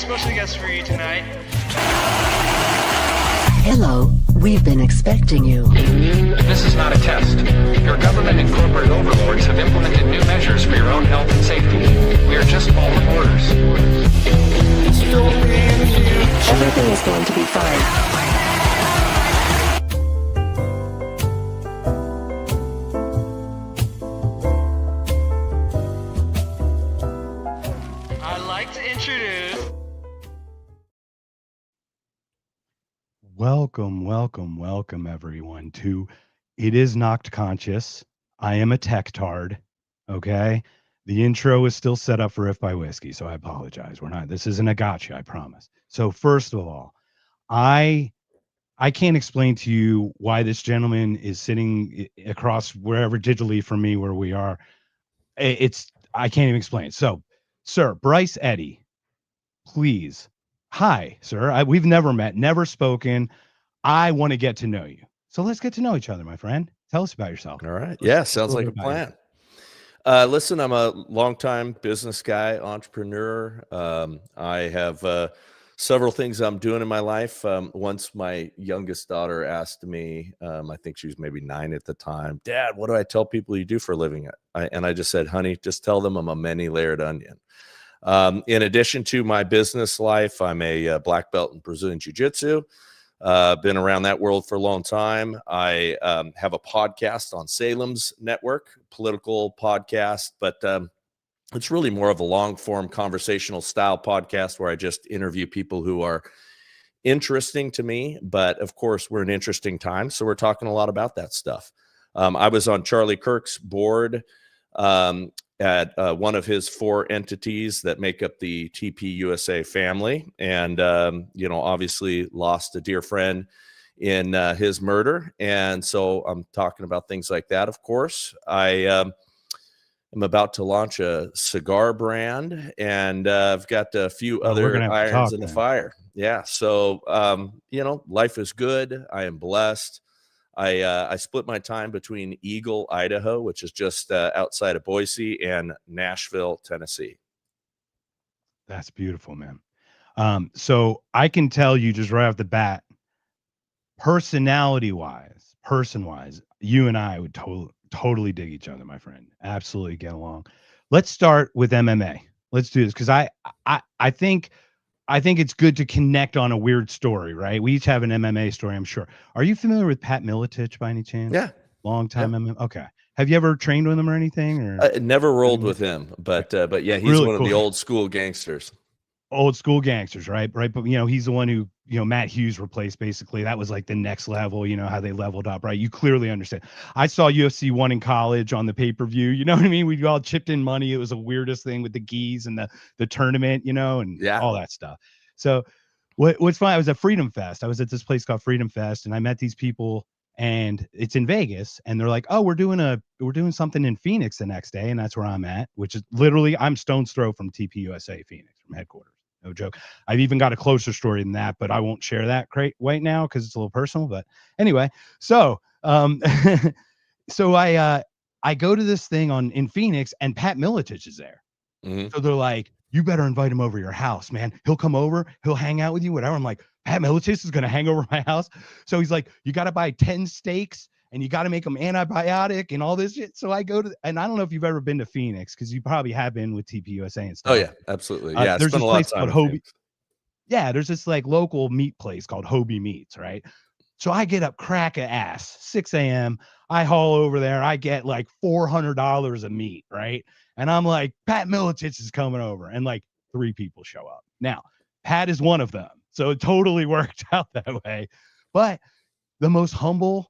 special guest for you tonight. Hello, we've been expecting you. This is not a test. Your government and corporate overlords have implemented new measures for your own health and safety. We are just following orders. Everything is going to be fine. I'd like to introduce... Welcome, everyone, to It Is Knocked Conscious. I am a tech-tard, okay? The intro is still set up for If by Whiskey, so I apologize. This isn't a gotcha, I promise. So first of all, I can't explain to you why this gentleman is sitting across wherever digitally from me where we are. I can't even explain it. So, sir, Bryce Eddy, please. Hi, sir. We've never met, never spoken. I want to get to know you. So let's get to know each other, my friend. Tell us about yourself. All right. Yeah, sounds like a plan. Listen, I'm a longtime business guy, entrepreneur. I have several things I'm doing in my life. Once my youngest daughter asked me, I think she was maybe 9 at the time, Dad, what do I tell people you do for a living? And I just said, honey, just tell them I'm a many-layered onion. In addition to my business life, I'm a black belt in Brazilian Jiu-Jitsu. Been around that world for a long time. I have a podcast on Salem's Network, political podcast, but it's really more of a long-form conversational style podcast where I just interview people who are interesting to me. But of course, we're in interesting times, so we're talking a lot about that stuff. I was on Charlie Kirk's board at one of his 4 entities that make up the TP USA family, and obviously lost a dear friend in his murder. And so I'm talking about things like that. Of course, I am about to launch a cigar brand, and I've got a few other irons in the fire. Yeah, so life is good. I am blessed. I split my time between Eagle, Idaho, which is just outside of Boise, and Nashville, Tennessee. That's beautiful, man. So I can tell you just right off the bat, person-wise, you and I would totally dig each other, my friend. Absolutely get along. Let's start with MMA. Let's do this because I think it's good to connect on a weird story, right? We each have an MMA story, I'm sure. Are you familiar with Pat Miletich by any chance? Yeah. Long time MMA. Okay. Have you ever trained with him or anything? Or never rolled with him, but yeah, he's really one cool. of the old school gangsters. Old school gangsters, right? But he's the one who, Matt Hughes replaced basically. That was like the next level, how they leveled up, right? You clearly understand. I saw UFC 1 in college on the pay-per-view. You know what I mean? We all chipped in money. It was the weirdest thing with the gis and the tournament, and all that stuff. So what's fun, I was at Freedom Fest. I was at this place called Freedom Fest, and I met these people, and it's in Vegas, and they're like, oh, we're doing something in Phoenix the next day, and that's where I'm at, which is literally, I'm stone's throw from TP USA Phoenix, from headquarters. No joke. I've even got a closer story than that, but I won't share that right now because it's a little personal. But anyway, so so I go to this thing in Phoenix, and Pat Miletich is there. Mm-hmm. So they're like, you better invite him over your house, man. He'll come over, he'll hang out with you, whatever. I'm like, Pat Miletich is gonna hang over my house. So he's like, you got to buy 10 steaks. And you got to make them antibiotic and all this shit. So I go to, and I don't know if you've ever been to Phoenix, because you probably have been with TP USA and stuff. Oh yeah, absolutely. Yeah, there's this place called Hobie. Yeah, there's this like local meat place called Hobie Meats, right? So I get up crack of ass, 6 a.m. I haul over there. I get like $400 of meat, right? And I'm like, Pat Miletich is coming over, and like 3 people show up. Now, Pat is one of them, so it totally worked out that way. But the most humble.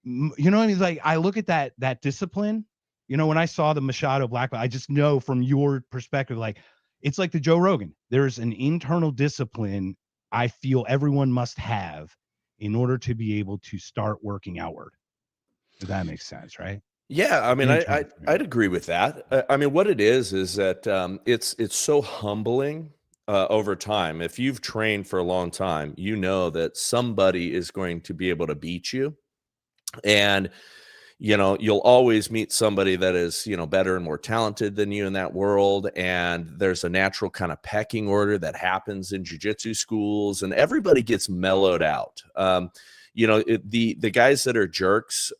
What I mean? Like, I look at that discipline, when I saw the Machado black belt, I just know from your perspective, like, it's like the Joe Rogan. There's an internal discipline I feel everyone must have in order to be able to start working outward. If that makes sense, right? Yeah, I mean, I'd agree with that. I mean, what it is that it's so humbling over time. If you've trained for a long time, you know that somebody is going to be able to beat you. And you'll always meet somebody that is, better and more talented than you in that world. And there's a natural kind of pecking order that happens in jiu-jitsu schools, and everybody gets mellowed out. The guys that are jerks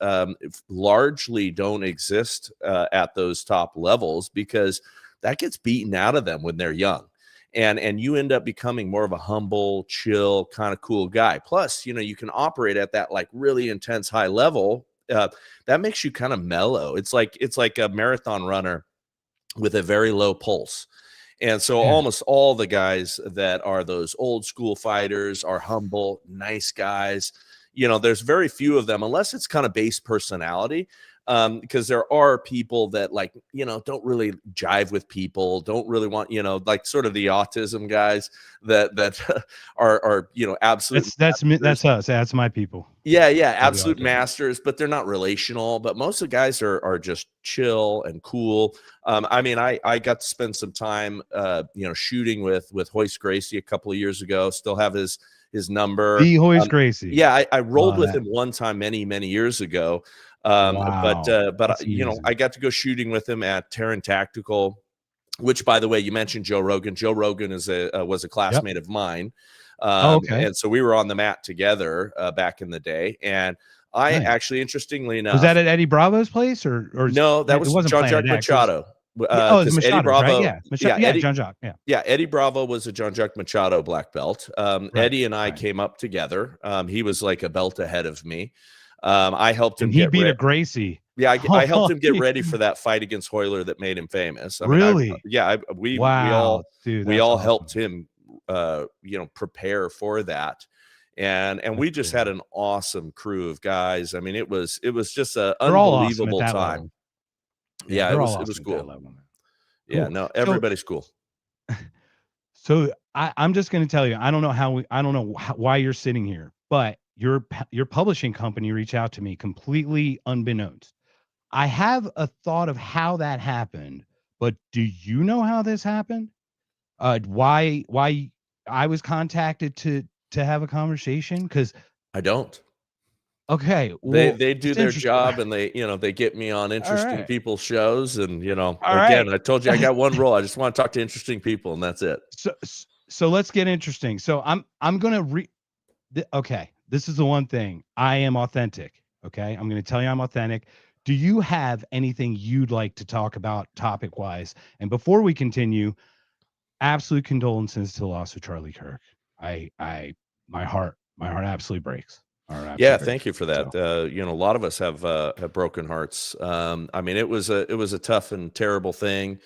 largely don't exist at those top levels, because that gets beaten out of them when they're young. And you end up becoming more of a humble, chill, kind of cool guy. Plus, you can operate at that like really intense high level. That makes you kind of mellow. It's like a marathon runner with a very low pulse. And so almost all the guys that are those old school fighters are humble, nice guys. There's very few of them, unless it's kind of base personality. Because there are people that don't really jive with people, don't really want, like sort of the autism guys that are absolute. That's us. That's my people. Yeah. Absolute masters, but they're not relational. But most of the guys are just chill and cool. I got to spend some time, shooting with Hoist Gracie a couple of years ago. Still have his number. The Hoist Gracie. Yeah. I rolled with him one time many, many years ago. Wow. But I got to go shooting with him at Terran Tactical, which, by the way, you mentioned Joe Rogan. Joe Rogan was a classmate of mine. Okay. And so we were on the mat together back in the day. And I actually, interestingly enough, was that at Eddie Bravo's place or no? That was Jean-Jacques Machado. It was Machado, Eddie Bravo, right? Yeah, Jean-Jacques. Yeah, Eddie Bravo was a Jean-Jacques Machado black belt. Eddie and I came up together. He was like a belt ahead of me. I helped him. And he beat a Gracie. Yeah, I helped him get ready for that fight against Hoyler that made him famous. Really? We all awesome. helped him, prepare for that, and we just had an awesome crew of guys. I mean, it was just an unbelievable time. Yeah, it was cool. Yeah, no, everybody's cool. So I'm just going to tell you, I don't know why you're sitting here, but your publishing company reached out to me completely unbeknownst. I have a thought of how that happened, but do you know how this happened? Why I was contacted to have a conversation? Because I don't. Okay, well, they do their job, and they get me on interesting people's shows, and I told you I got one role. I just want to talk to interesting people, and that's it. So let's get interesting. So I'm gonna okay. This is the one thing. I am authentic. Okay. I'm going to tell you I'm authentic. Do you have anything you'd like to talk about topic wise? And before we continue, absolute condolences to the loss of Charlie Kirk. My heart absolutely breaks. Thank you for that. So. A lot of us have broken hearts. It was a tough and terrible thing.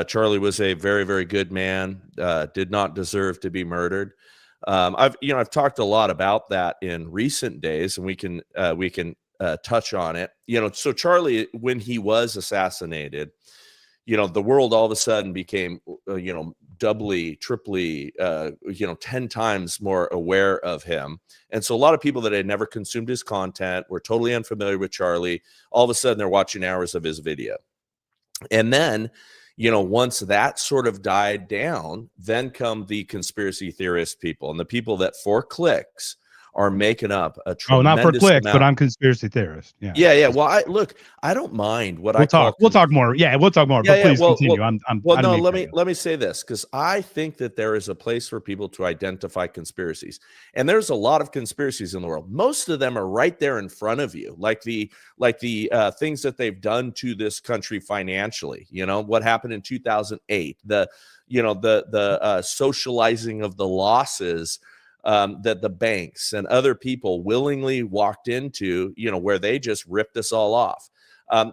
Charlie was a very, very good man, did not deserve to be murdered. I've talked a lot about that in recent days, and we can touch on it. So Charlie, when he was assassinated, the world all of a sudden became, doubly, triply, 10 times more aware of him. And so a lot of people that had never consumed his content were totally unfamiliar with Charlie. All of a sudden, they're watching hours of his video. And then, once that sort of died down, then come the conspiracy theorist people and the people that for clicks are making up a tremendous not for clicks, amount. but I'm conspiracy theorist. Yeah. Well, I don't mind what we'll talk more. Yeah, we'll talk more. But please continue. Let me say this, because I think that there is a place for people to identify conspiracies, and there's a lot of conspiracies in the world. Most of them are right there in front of you, like the things that they've done to this country financially. What happened in 2008, the socializing of the losses that the banks and other people willingly walked into, where they just ripped us all off.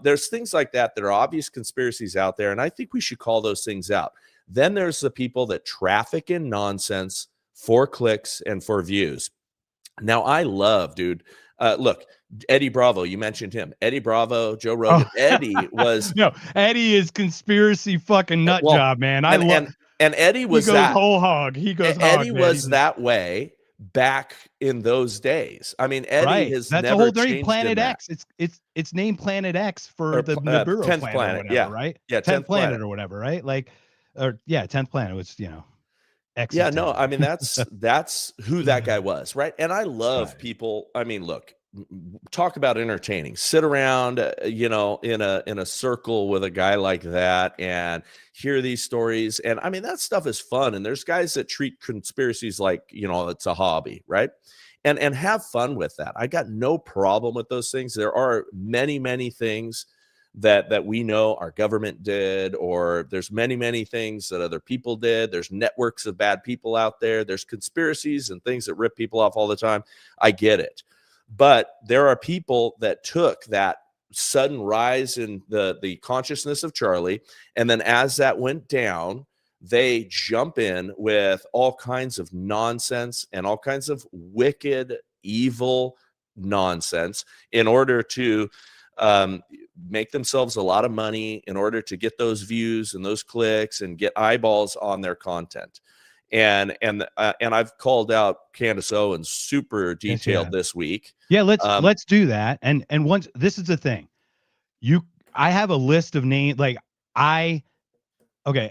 There's things like that are obvious conspiracies out there, and I think we should call those things out. Then there's the people that traffic in nonsense for clicks and for views. Now, I love, dude. Look, Eddie Bravo, you mentioned him. Eddie Bravo, Joe Rogan. Eddie was Eddie is conspiracy fucking nut job, man. And Eddie was whole hog. He goes Eddie hog, was that way back in those days. Eddie has that's never the whole thing. changed. Planet X. It's named Planet X for the Nibiru 10th planet, planet, or whatever, right? Yeah, 10th planet or whatever, right? 10th planet was X. Yeah, no, that's who that guy was, right? And I love people. Look, talk about entertaining. Sit around, in a circle with a guy like that and hear these stories. And I mean, that stuff is fun. And there's guys that treat conspiracies like, it's a hobby, right? And have fun with that. I got no problem with those things. There are many, many things that we know our government did, or there's many, many things that other people did. There's networks of bad people out there. There's conspiracies and things that rip people off all the time. I get it. But there are people that took that sudden rise in the consciousness of Charlie, and then as that went down, they jump in with all kinds of nonsense and all kinds of wicked, evil nonsense in order to make themselves a lot of money, in order to get those views and those clicks and get eyeballs on their content. And I've called out Candace Owens super detailed this week. Yeah, let's do that. And once, this is the thing, I have a list of names. Like I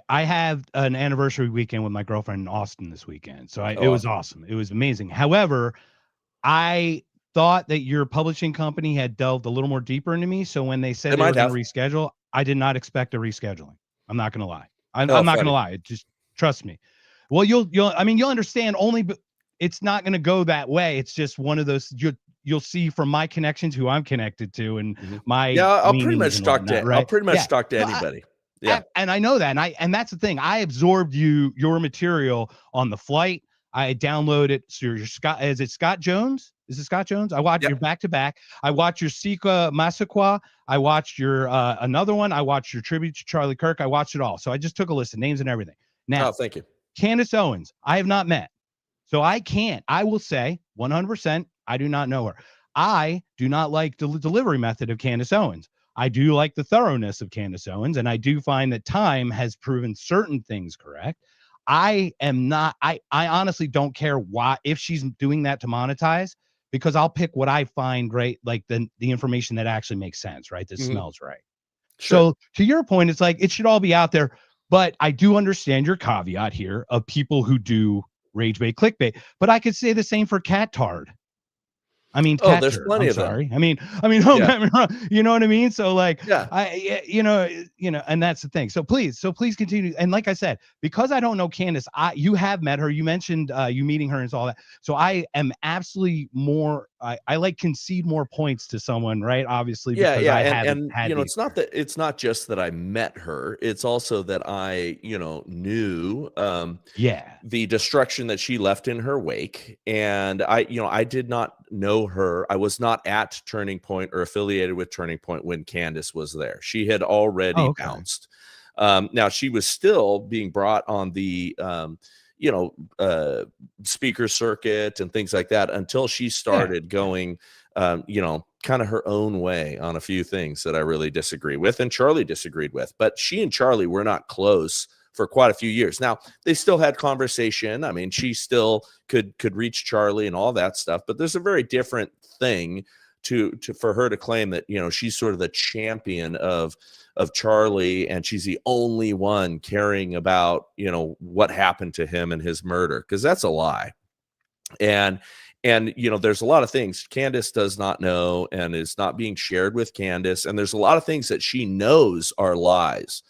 have an anniversary weekend with my girlfriend in Austin this weekend. So it was awesome. It was amazing. However, I thought that your publishing company had delved a little more deeper into me. So when they said they were going to reschedule, I did not expect a rescheduling. I'm not going to lie. I'm not going to lie. Just trust me. Well, you'll understand only, but it's not going to go that way. It's just one of those, you'll see from my connections who I'm connected to and I'll pretty much talk to anybody. And I know that. And that's the thing. I absorbed your material on the flight. I downloaded it. So your Scott, is it Scott Jones? Is it Scott Jones? I watched your back-to-back. I watched your Sika Massaquoi. I watched your another one. I watched your tribute to Charlie Kirk. I watched it all. So I just took a list of names and everything. Now, thank you. Candace Owens, I have not met. So I will say 100%, I do not know her. I do not like the delivery method of Candace Owens. I do like the thoroughness of Candace Owens, and I do find that time has proven certain things correct. I honestly don't care why, if she's doing that to monetize, because I'll pick what I find great, like the information that actually makes sense, right? That smells right. Sure. So to your point, it's like, it should all be out there, but I do understand your caveat here of people who do rage bait, clickbait, but I could say the same for Cat Tard. I mean, there's plenty of them. I mean, don't get me wrong. You know what I mean? So like, and that's the thing. So please continue. And like I said, because I don't know Candace, you have met her. You mentioned you meeting her and all that. So I am absolutely more. I like concede more points to someone, right? Obviously, because it's not just that I met her. It's also that I, knew the destruction that she left in her wake, and I did not know her. I was not at Turning Point or affiliated with Turning Point when Candace was there. She had already bounced. Now she was still being brought on the speaker circuit and things like that until she started going, kind of her own way on a few things that I really disagree with and Charlie disagreed with. But she and Charlie were not close for quite a few years. Now they still had conversation. I mean, she still could reach Charlie and all that stuff, but there's a very different thing for her to claim that, she's sort of the champion of Charlie and she's the only one caring about, what happened to him and his murder. 'Cause that's a lie. And there's a lot of things Candace does not know and is not being shared with Candace. And there's a lot of things that she knows are lies.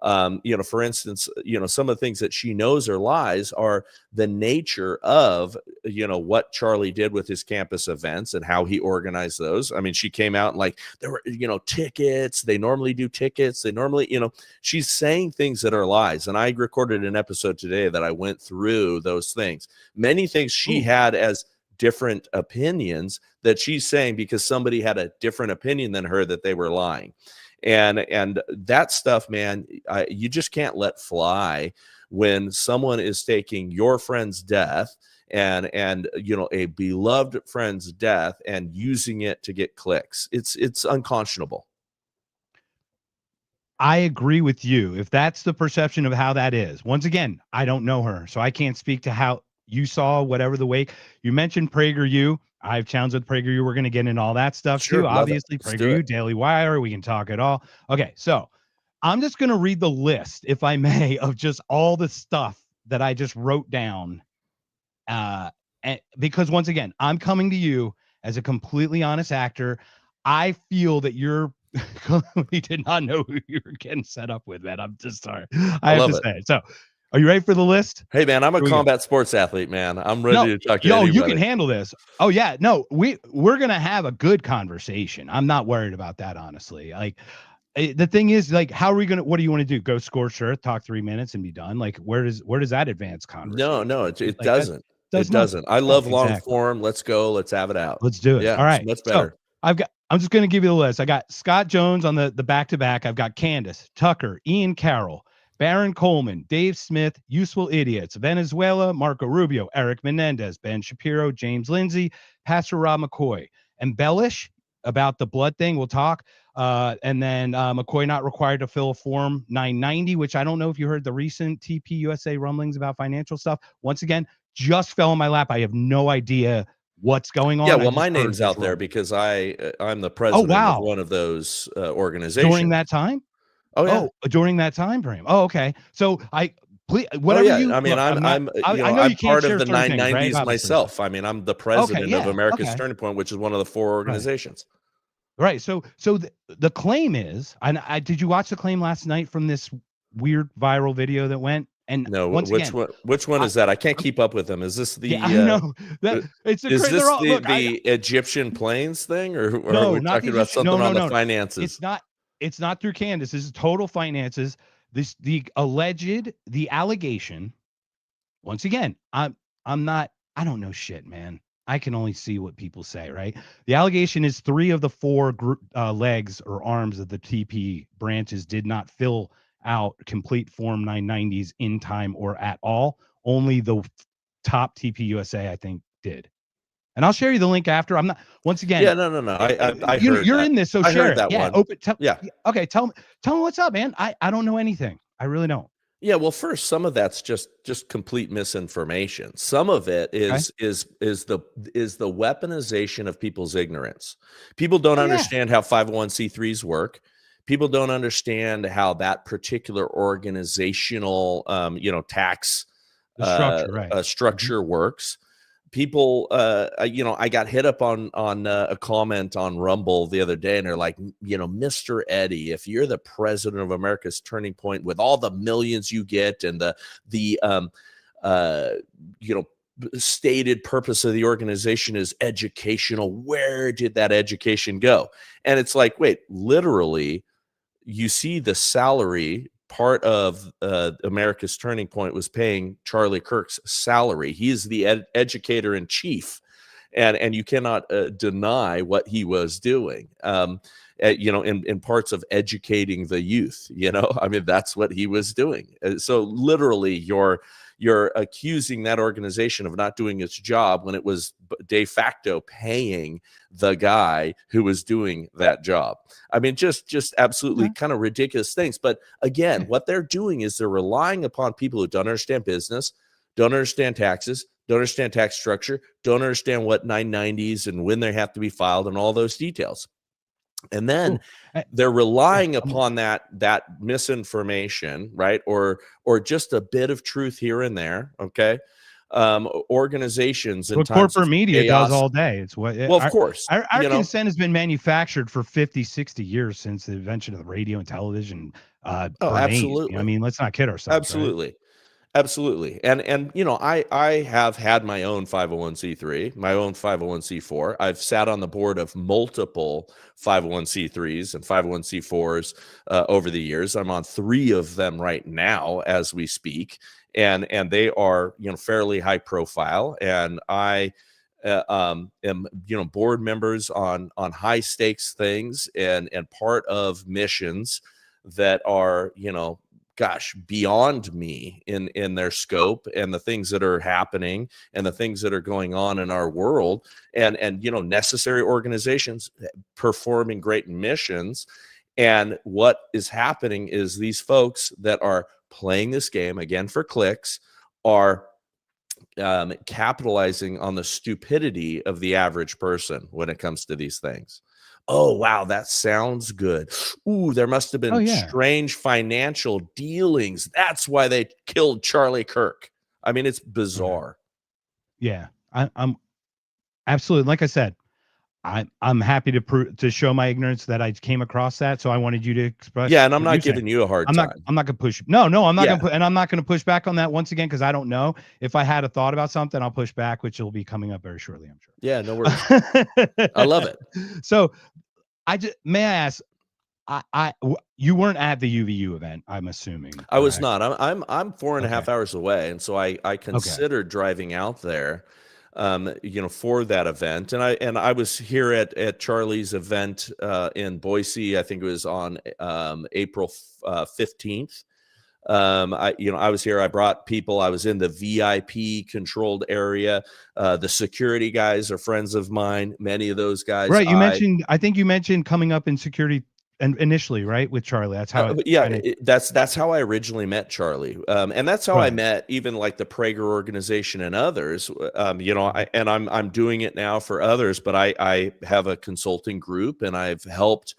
For instance, some of the things that she knows are lies are the nature of, what Charlie did with his campus events and how he organized those. I mean, she came out and like, there were, tickets. They normally do tickets. They normally, she's saying things that are lies. And I recorded an episode today that I went through those things. Many things she had as different opinions that she's saying because somebody had a different opinion than her that they were lying. And that stuff, man, you just can't let fly when someone is taking your friend's death and a beloved friend's death and using it to get clicks. It's unconscionable. I agree with you. If that's the perception of how that is, once again, I don't know her, so I can't speak to how you saw whatever the wake. You mentioned PragerU. I have challenged with PragerU. We're going to get into all that stuff too. Obviously, PragerU, Daily Wire. We can talk it all. Okay, so I'm just going to read the list, if I may, of just all the stuff that I just wrote down. Because once again, I'm coming to you as a completely honest actor, I feel that you're we did not know who you were getting set up with, man. I'm just sorry. I have love to it. say it. So, are you ready for the list? Hey, man, I'm a Here we go. combat sports athlete, man. I'm No, ready to talk to yo, anybody. you can handle this. Oh yeah, no, we're gonna have a good conversation. I'm not worried about that, honestly. Like, the thing is, like, how are we gonna? What do you want to do? Go scorched earth, talk 3 minutes, and be done? Like, where does that advance conversation? No, it Like, that doesn't. does It nothing. doesn't. I Right, love long exactly. form. Let's go. Let's have it out. Let's do it. Yeah, All it's right. much So better. I'm just gonna give you the list. I got Scott Jones on the back-to-back. I've got Candace, Tucker, Ian Carroll, Baron Coleman, Dave Smith, Useful Idiots, Venezuela, Marco Rubio, Eric Menendez, Ben Shapiro, James Lindsay, Pastor Rob McCoy. Embellish about the blood thing. We'll talk. And then McCoy not required to fill a form 990, which I don't know if you heard the recent TP USA rumblings about financial stuff. Once again, just fell in my lap. I have no idea what's going on. Yeah, I well, just my heard name's this out there rumble. because I'm the Oh, president of wow. one of those organizations. During that time? Oh, yeah. Oh, during that time frame. Oh, okay. So please, Oh, whatever yeah. you I mean, look, I'm not, I know I'm you can't part of share the certain things, right? 990s Obviously. So, myself. I mean, I'm the okay. president of Yeah. America's Okay. Turning Point, which is one of the 4 Right. organizations. Right. So the claim is, and did you watch the claim last night from this weird viral video that went? And No, once again, which one is that? I can't keep up with them. Is this the yeah, I know that it's a is they're this all look. the Egyptian planes thing, or are No, we not the talking about Egyptian. something No, on the no. finances? It's not through Candace. This is total finances. The allegation. Once again, I don't know shit, man. I can only see what people say, right? The allegation is 3 of the 4 legs or arms of the TP branches did not fill out complete Form 990s in time or at all. Only the top TP USA, I think, did. And I'll share you the link after. I'm not. Once again, Yeah, no. I heard you're that. in this, so I share heard it. that Yeah, one. open. Yeah. Okay, tell me what's up, man. I don't know anything. I really don't. Yeah, well, first, some of that's just complete misinformation. Some of it is the weaponization of people's ignorance. People don't understand how 501c3s work. People don't understand how that particular organizational, tax structure works. People, I got hit up on a comment on Rumble the other day, and they're like, Mr. Eddy, if you're the president of America's Turning Point with all the millions you get and the stated purpose of the organization is educational, where did that education go? And it's like, wait, literally, you see the salary part of America's Turning Point was paying Charlie Kirk's salary. He is the educator in chief, and you cannot deny what he was doing. In parts of educating the youth. I mean, that's what he was doing. So literally, you're accusing that organization of not doing its job when it was de facto paying the guy who was doing that job. I mean, just absolutely kind of ridiculous things. But again, what they're doing is they're relying upon people who don't understand business, don't understand taxes, don't understand tax structure, don't understand what 990s and when they have to be filed and all those details. And then they're relying upon that misinformation, right? Or just a bit of truth here and there. Okay. Organizations and what corporate media does all day. It's what, well, of course, our consent has been manufactured for 50, 60 years since the invention of the radio and television. Absolutely. I mean, let's not kid ourselves. Absolutely. Right? Absolutely. And I have had my own 501c3, my own 501c4. I've sat on the board of multiple 501c3s and 501c4s over the years. I'm on 3 of them right now as we speak. And they are, fairly high profile. And I am, board members on high stakes things and part of missions that are, beyond me in their scope and the things that are happening and the things that are going on in our world and necessary organizations performing great missions. And what is happening is these folks that are playing this game again for clicks are capitalizing on the stupidity of the average person when it comes to these things. Oh, wow, that sounds good. Ooh, there must have been strange financial dealings. That's why they killed Charlie Kirk. I mean, it's bizarre. Yeah, I'm absolutely. Like I said, I'm happy to show my ignorance that I came across that. So I wanted you to express. Yeah, and I'm what not giving you a hard time. I'm not gonna push. No, I'm not Yeah. gonna put, and I'm not gonna push back on that once again because I don't know. If I had a thought about something, I'll push back, which will be coming up very shortly, I'm sure. Yeah, no worries. I love it. So may I ask, you weren't at the UVU event, I'm assuming. I was correct? not. I'm 4.5 hours away, and so I considered driving out there, for that event. And I was here at Charlie's event in Boise. I think it was on April 15th. I was here. I brought people. I was in the VIP controlled area. The security guys are friends of mine. Many of those guys. Right. I think you mentioned coming up in security and initially, right, with Charlie. That's how. That's how I originally met Charlie, and that's how I met even like the Prager organization and others. I'm doing it now for others, but I have a consulting group, and I've helped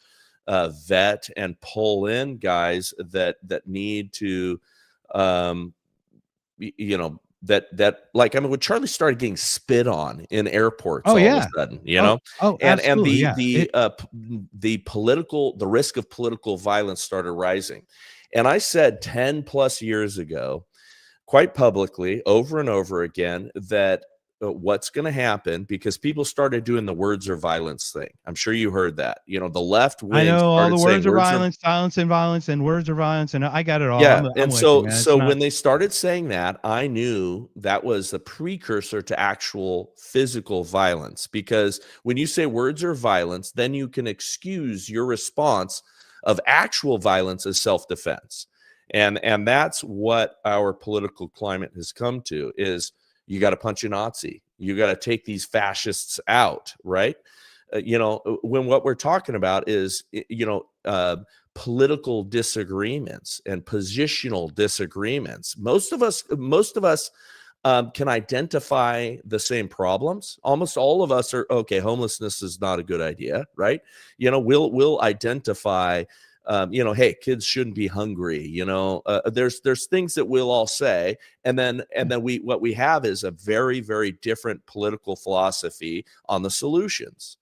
vet and pull in guys that need to, when Charlie started getting spit on in airports all of a sudden, the risk of political violence started rising. And I said 10 plus years ago, quite publicly, over and over again, that what's going to happen, because people started doing the words are violence thing. I'm sure you heard that. The left wing. I know all the words are violence, silence and violence, and words are violence, and I got it all. Yeah, when they started saying that, I knew that was the precursor to actual physical violence. Because when you say words are violence, then you can excuse your response of actual violence as self-defense, and that's what our political climate has come to is. You got to punch a Nazi. You got to take these fascists out, right? When what we're talking about is, political disagreements and positional disagreements. Most of us can identify the same problems. Almost all of us are okay. Homelessness is not a good idea, right? We'll identify. Hey, kids shouldn't be hungry. There's things that we'll all say, and then what we have is a very, very different political philosophy on the solutions.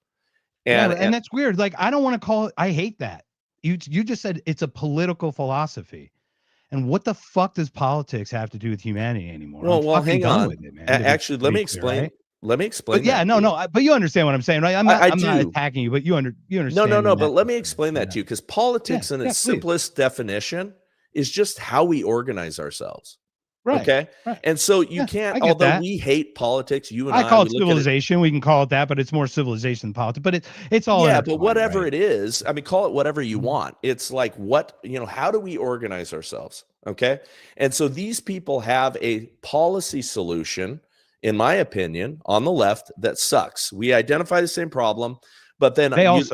And that's weird. Like, I don't want to call it. I hate that. You just said it's a political philosophy, and what the fuck does politics have to do with humanity anymore? Well, hang on. With it, man, actually, let me explain. Right? Let me explain. But but you understand what I'm saying, right? I'm not attacking you, but you understand. No. But let me explain that to you, because politics, in its simplest definition, is just how we organize ourselves. Right. Okay. Right. And so you can't. Although we hate politics, you and I call it civilization. We can call it that, but it's more civilization than politics. But it's all. Yeah. But whatever it is, I mean, call it whatever you want. It's like how do we organize ourselves? Okay. And so these people have a policy solution, in my opinion, on the left that sucks. We identify the same problem, but then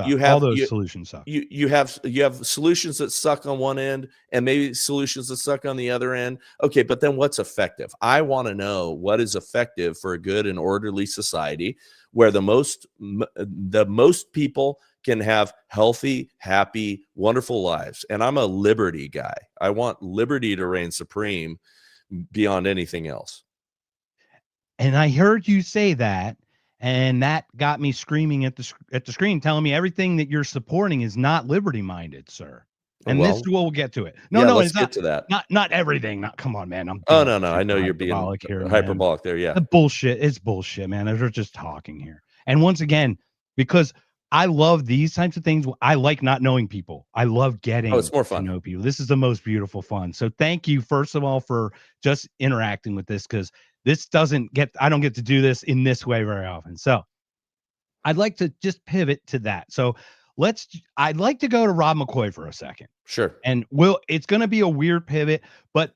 you have all those solutions suck. You have solutions that suck on one end and maybe solutions that suck on the other end. Okay, but then what's effective? I want to know what is effective for a good and orderly society where the most people can have healthy, happy, wonderful lives. And I'm a liberty guy. I want liberty to reign supreme beyond anything else. And I heard you say that, and that got me screaming at the screen, telling me everything that you're supporting is not liberty-minded, sir. And we'll get to it. No, let's get to that. Not everything. Come on, man. No. I know you're being hyperbolic there. Yeah. The bullshit. It's bullshit, man. We're just talking here. And once again, because I love these types of things. I like not knowing people. I love getting it's more fun to know people. This is the most beautiful fun. So thank you, first of all, for just interacting with this, because I don't get to do this in this way very often. So I'd like to just pivot to that. So I'd like to go to Rob McCoy for a second. Sure. And it's going to be a weird pivot, but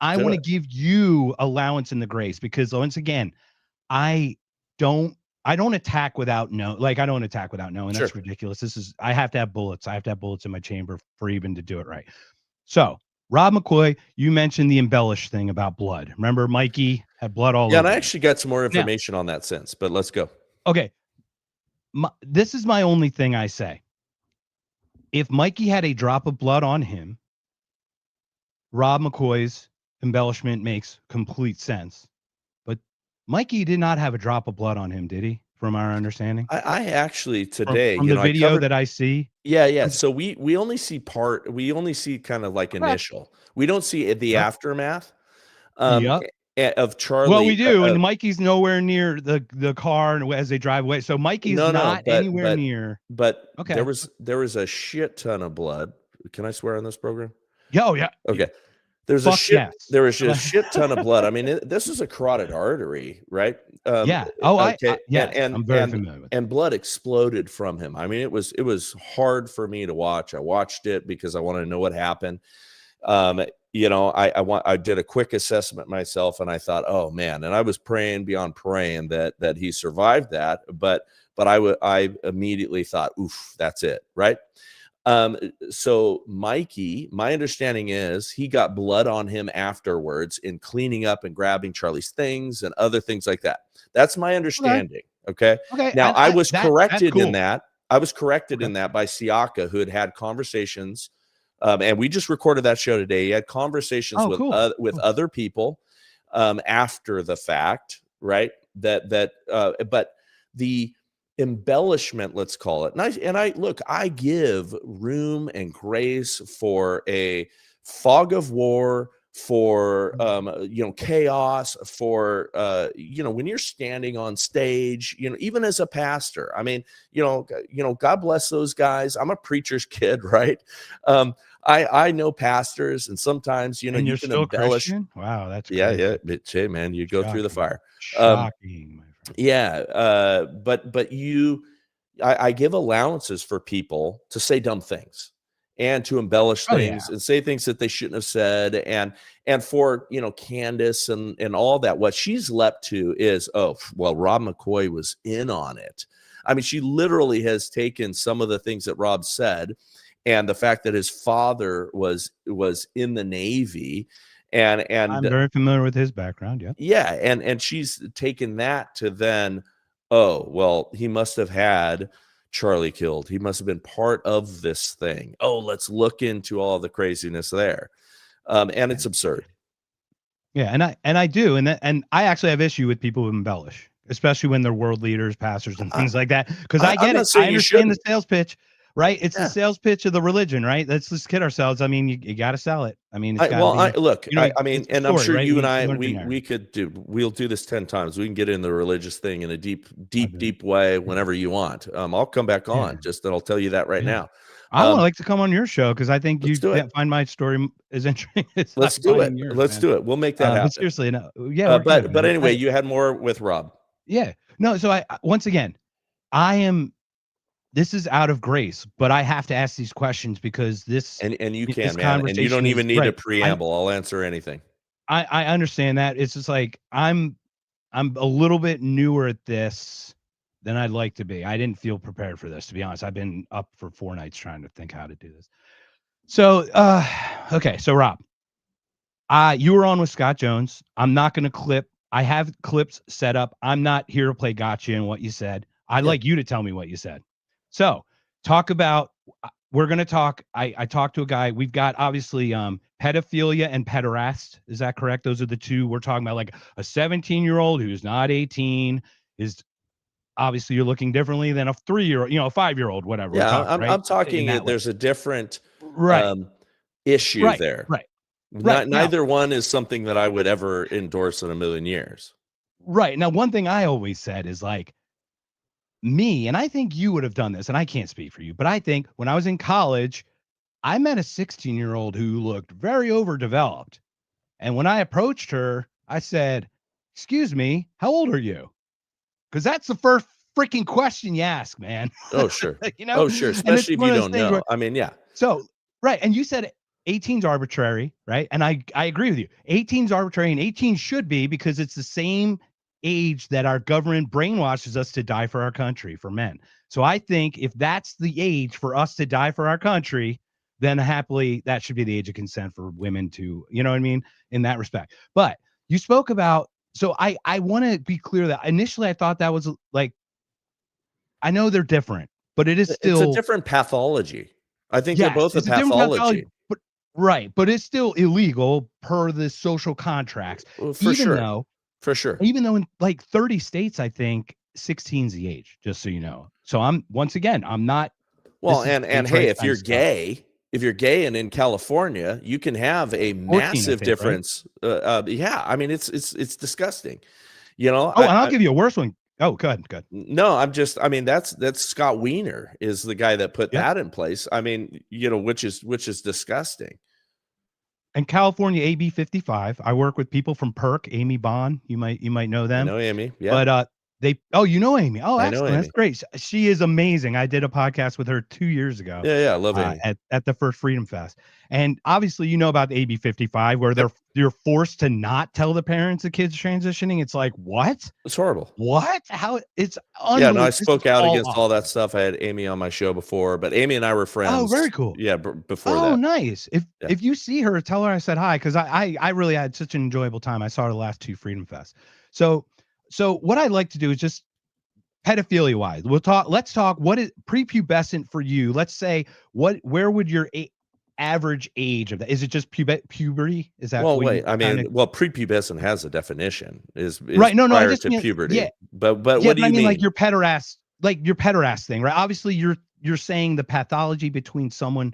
I want to give you allowance in the grace, because once again, I don't attack without knowing. I don't attack without knowing. That's ridiculous. I have to have bullets. I have to have bullets in my chamber for even to do it right. So Rob McCoy, you mentioned the embellished thing about blood. Remember, Mikey had blood all over. Yeah, and I actually got some more information on that since, but let's go. Okay. This is my only thing I say. If Mikey had a drop of blood on him, Rob McCoy's embellishment makes complete sense. But Mikey did not have a drop of blood on him, did he? from our understanding. I actually today, From you the know, I video covered. that I see. Yeah. So we only see kind of like Okay. initial. We don't see the Yep. aftermath Yep. of Well, we Charlie. do, and Mikey's nowhere near the car and as they drive away. So Mikey's No, not anywhere near. but Okay. there was a shit ton of blood. Can I swear on this program? Oh yeah. Okay. Fuck yes. There was a shit ton of blood. I mean, this is a carotid artery, right? Yeah. Oh, okay. yeah. I'm very familiar with it. And blood exploded from him. I mean, it was hard for me to watch. I watched it because I wanted to know what happened. You know, I did a quick assessment myself, and I thought, oh man, and I was praying beyond praying that he survived that. But I immediately thought, oof, that's it, right? So Mikey, my understanding is he got blood on him afterwards in cleaning up and grabbing Charlie's things and other things like that. That's my understanding. Okay. Now I was corrected in that. I was corrected in that by Siaka, who had conversations. And we just recorded that show today. He had conversations with other people after the fact, right? But the embellishment, let's call it. And I look, I give room and grace for a fog of war, for chaos, for when you're standing on stage, even as a pastor. I mean, God bless those guys. I'm a preacher's kid, right? I know pastors, and sometimes you can still embellish. Christian? Wow, that's yeah, crazy. yeah. But hey, man, you go through the fire. Shocking, my friend. Yeah, but I give allowances for people to say dumb things and to embellish things and say things that they shouldn't have said, and for Candace and all that, what she's leapt to is, oh well, Rob McCoy was in on it. I mean, she literally has taken some of the things that Rob said, and the fact that his father was in the Navy. And I'm very familiar with his background. Yeah. And she's taken that to then, oh, well, he must have had Charlie killed. He must have been part of this thing. Oh, let's look into all the craziness there. And it's absurd. Yeah. And I do. And I actually have issue with people who embellish, especially when they're world leaders, pastors, and things like that. Because I get it. I understand the sales pitch. Right, it's the sales pitch of the religion, right? Let's just kid ourselves. I mean, you got to sell it. I mean, look. I mean, and I'm sure right? you and I, we'll do this 10 times. We can get in the religious thing in a deep way whenever you want. I'll come back on. Just that I'll tell you that right now. I would like to come on your show because I think you find my story as interesting. Let's do it. Let's do it. We'll make that happen. But seriously, no, yeah. But anyway, you had more with Rob. Yeah, no. So I once again, this is out of grace, but I have to ask these questions because this and you can, man, and you don't even need a preamble. I'll answer anything. I understand that. It's just like I'm a little bit newer at this than I'd like to be. I didn't feel prepared for this, to be honest. I've been up for 4 nights trying to think how to do this. So okay, so Rob, you were on with Scott Jones. I'm not going to clip. I have clips set up. I'm not here to play gotcha in what you said. I'd like you to tell me what you said. So talk about, we're going to talk. I talked to a guy. We've got obviously pedophilia and pederast. Is that correct? Those are the two we're talking about. Like a 17-year-old who's not 18 is obviously you're looking differently than a 3-year-old, a 5-year-old, whatever. Yeah, I'm talking. There's a different issue there. Right. Neither one is something that I would ever endorse in a million years. Right. Now, one thing I always said is like, me, and I think you would have done this, and I can't speak for you, but I think when I was in college, I met a 16-year-old who looked very overdeveloped. And when I approached her, I said, excuse me, how old are you? Because that's the first freaking question you ask, man. Oh, sure. Oh, sure. Especially if you don't know. I mean, yeah. So, right. And you said 18's arbitrary, right? And I agree with you. 18's arbitrary, and 18 should be, because it's the same age that our government brainwashes us to die for our country, for men. So I think if that's the age for us to die for our country, then happily that should be the age of consent for women to, you know what I mean, in that respect. But you spoke about, so I want to be clear that initially I thought that was like, I know they're different, but it is still, it's a different pathology. I think they're both a pathology. But it's still illegal per the social contracts. For sure. In like 30 states, I think 16's the age, just so you know. So I'm not. Well, this is and age hey, right if kind you're of stuff. gay, and in California, you can have a 14, I massive think, right? difference. Yeah, I mean, it's disgusting. You know, Oh, and I'll give you a worse one. Oh, good. no, I mean, that's Scott Wiener is the guy that put Yep. that in place. I mean, you know, which is disgusting. And California AB 55. I work with people from Perk, Amy Bond. You might know I them. know Amy. Yeah. But you know Amy. Oh, I know excellent. That's Amy. great. She is amazing. I did a podcast with her 2 years ago. Yeah, I love Amy. At the first Freedom Fest. And obviously, you know about the AB 55, where you're forced to not tell the parents the kids transitioning. It's like, what? It's horrible. What? How? It's Yeah, no, I This is spoke out against awful. all that stuff. I had Amy on my show before, but Amy and I were friends. Oh, very cool. Yeah, before Oh, that. nice. If you see her, tell her I said hi, because I really had such an enjoyable time. I saw her the last 2 Freedom Fests. So what I'd like to do is just pedophilia wise, let's talk what is prepubescent for you. Let's say where would your average age of that? Is it just puberty? Is that Well, I mean, prepubescent has a definition. Is right? No, I prior just to mean, puberty. Yeah, but what do you mean? Like your pederast thing, right? Obviously, you're saying the pathology between someone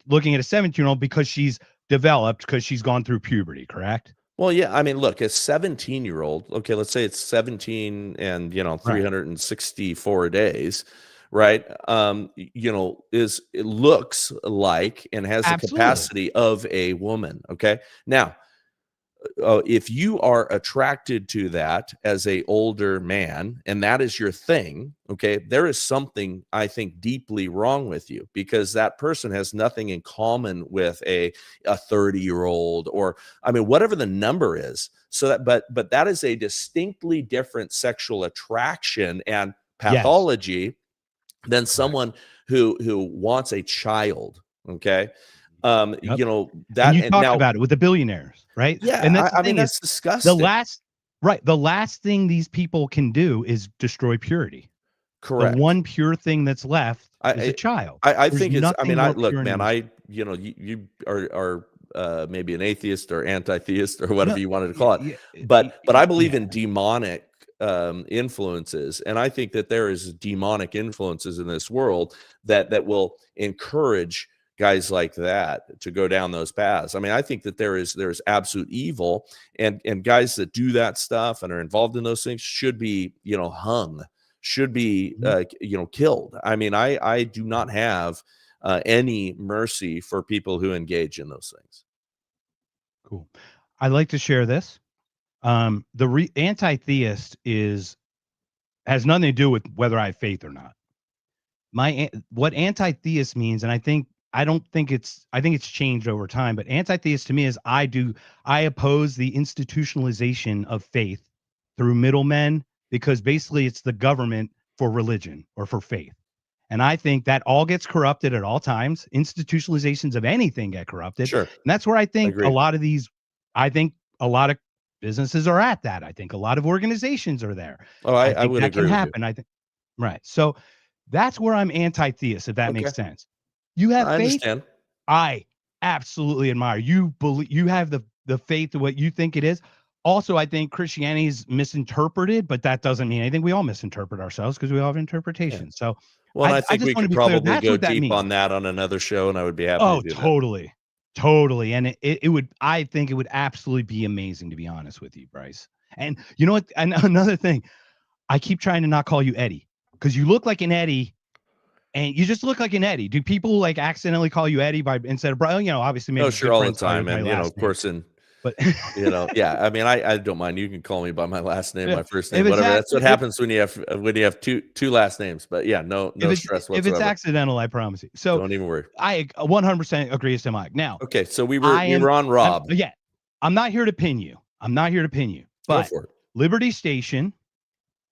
looking at a 17-year-old because she's developed because she's gone through puberty, correct? Well, yeah, I mean, look, a 17-year-old, okay, let's say it's 17 and, 364 days, right? It looks like and has the capacity of a woman, okay? Now, if you are attracted to that as a older man and that is your thing, okay, there is something I think deeply wrong with you, because that person has nothing in common with a 30-year-old, or I mean, whatever the number is. So that, but that is a distinctly different sexual attraction and pathology than someone who wants a child. Okay. That and you talked now, about it with the billionaires, right? Yeah, and I mean, that's disgusting. The last thing these people can do is destroy purity. Correct. The one pure thing that's left is a child. I think it's. I mean, look, man. You are maybe an atheist or anti-theist or whatever you wanted to call it, but I believe in demonic influences, and I think that there is demonic influences in this world that will encourage guys like that to go down those paths. I mean, I think that there is absolute evil, and guys that do that stuff and are involved in those things should be, hung, should be, killed. I mean, I do not have any mercy for people who engage in those things. Cool. I'd like to share this. The anti-theist has nothing to do with whether I have faith or not. What anti-theist means, and I think it's changed over time, but anti-theist to me is I oppose the institutionalization of faith through middlemen, because basically it's the government for religion or for faith. And I think that all gets corrupted at all times. Institutionalizations of anything get corrupted. Sure. And that's where I think Agreed. a lot of businesses are at that. I think a lot of organizations are there. Oh, I would that agree can with happen. you. I think, right. So that's where I'm anti-theist, if that makes sense. You have faith. Understand. I absolutely admire you. You have the faith of what you think it is. Also, I think Christianity is misinterpreted, but that doesn't mean anything. We all misinterpret ourselves because we all have interpretations. Yeah. So, well, I think we could probably go deep on means. that on another show, and I would be happy to do that. Totally. And it would, I think it would absolutely be amazing, to be honest with you, Bryce. And you know what? And another thing, I keep trying to not call you Eddie, because you look like an Eddie. And you just look like an Eddie. Do people like accidentally call you Eddie instead of Brian? Obviously, maybe. No, sure, all the time, and of course, but yeah. I mean, I don't mind. You can call me by my last name, my first name, whatever. That's what happens when you have two last names. But yeah, no stress whatsoever. If it's accidental, I promise you. So don't even worry. I 100% agree with Mike. Now, okay, so we were on Rob. I'm not here to pin you. But Liberty Station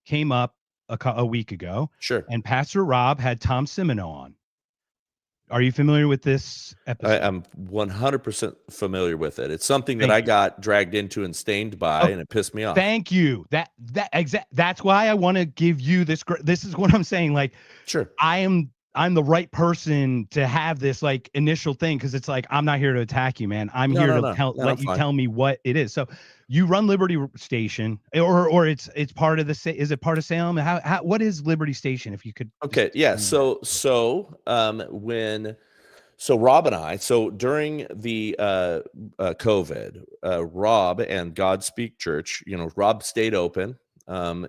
came up a week ago. Sure. And Pastor Rob had Tom Simino on. Are you familiar with this episode? I'm 100% familiar with it. It's something that I got dragged into and stained by, and it pissed me off. Thank you. That's why I want to give you this. This is what I'm saying. Like, sure. I I'm the right person to have this like initial thing, because it's like, I'm not here to attack you, man. I'm No, here no, to no. No, let I'm you fine. tell me what it is. So you run Liberty Station, or it's part of the, is it part of Salem? How what is Liberty Station, if you could just Okay, yeah. explain that? So Rob and I, so during the COVID, Rob and Godspeak Church, Rob stayed open, and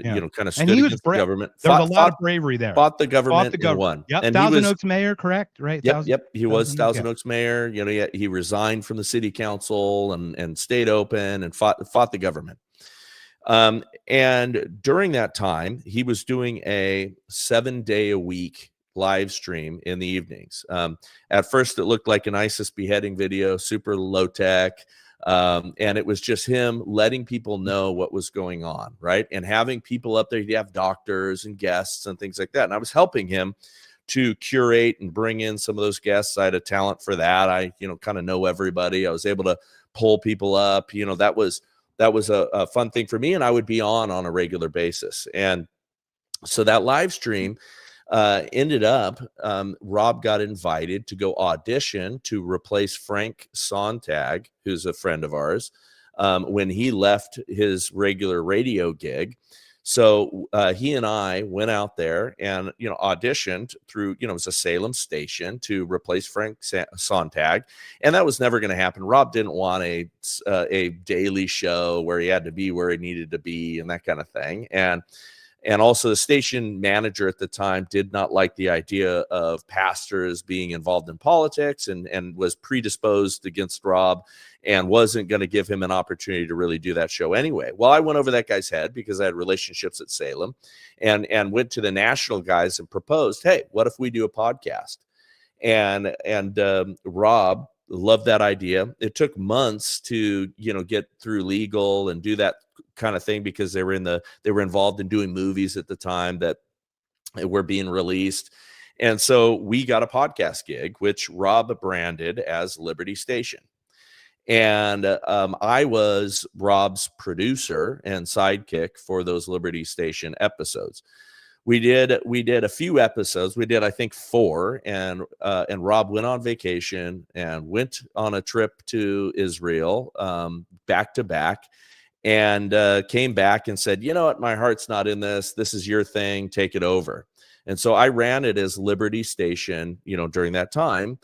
Yeah. kind of And stood he was against the government, there was a lot of bravery there. fought the Fought government the and government. won. Yep. And he Thousand was, Oaks mayor, correct? Right? yep, he was Oaks, Thousand yeah. Oaks mayor. He resigned from the city council and stayed open and fought the government. And during that time, he was doing a 7-day-a-week live stream in the evenings. At first, it looked like an ISIS beheading video, super low tech. And it was just him letting people know what was going on, right? And having people up there, he'd have doctors and guests and things like that. And I was helping him to curate and bring in some of those guests. I had a talent for that. I, kind of know everybody. I was able to pull people up. That was a fun thing for me, and I would be on a regular basis. And so that live stream ended up, Rob got invited to go audition to replace Frank Sontag, who's a friend of ours, when he left his regular radio gig. So he and I went out there and, auditioned through, it was a Salem station to replace Frank Sontag. And that was never going to happen. Rob didn't want a daily show where he had to be where he needed to be and that kind of thing. And also the station manager at the time did not like the idea of pastors being involved in politics, and was predisposed against Rob and wasn't going to give him an opportunity to really do that show anyway. Well, I went over that guy's head because I had relationships at Salem, and went to the national guys and proposed, hey, what if we do a podcast? And Rob loved that idea. It took months to, get through legal and do that kind of thing, because they were involved in doing movies at the time that were being released. And so we got a podcast gig, which Rob branded as Liberty Station. And I was Rob's producer and sidekick for those Liberty Station episodes. We did a few episodes. We did, I think, 4, and Rob went on vacation and went on a trip to Israel, back to back, and came back and said, you know what, my heart's not in this. This is your thing. Take it over. And so I ran it as Liberty Station, during that time,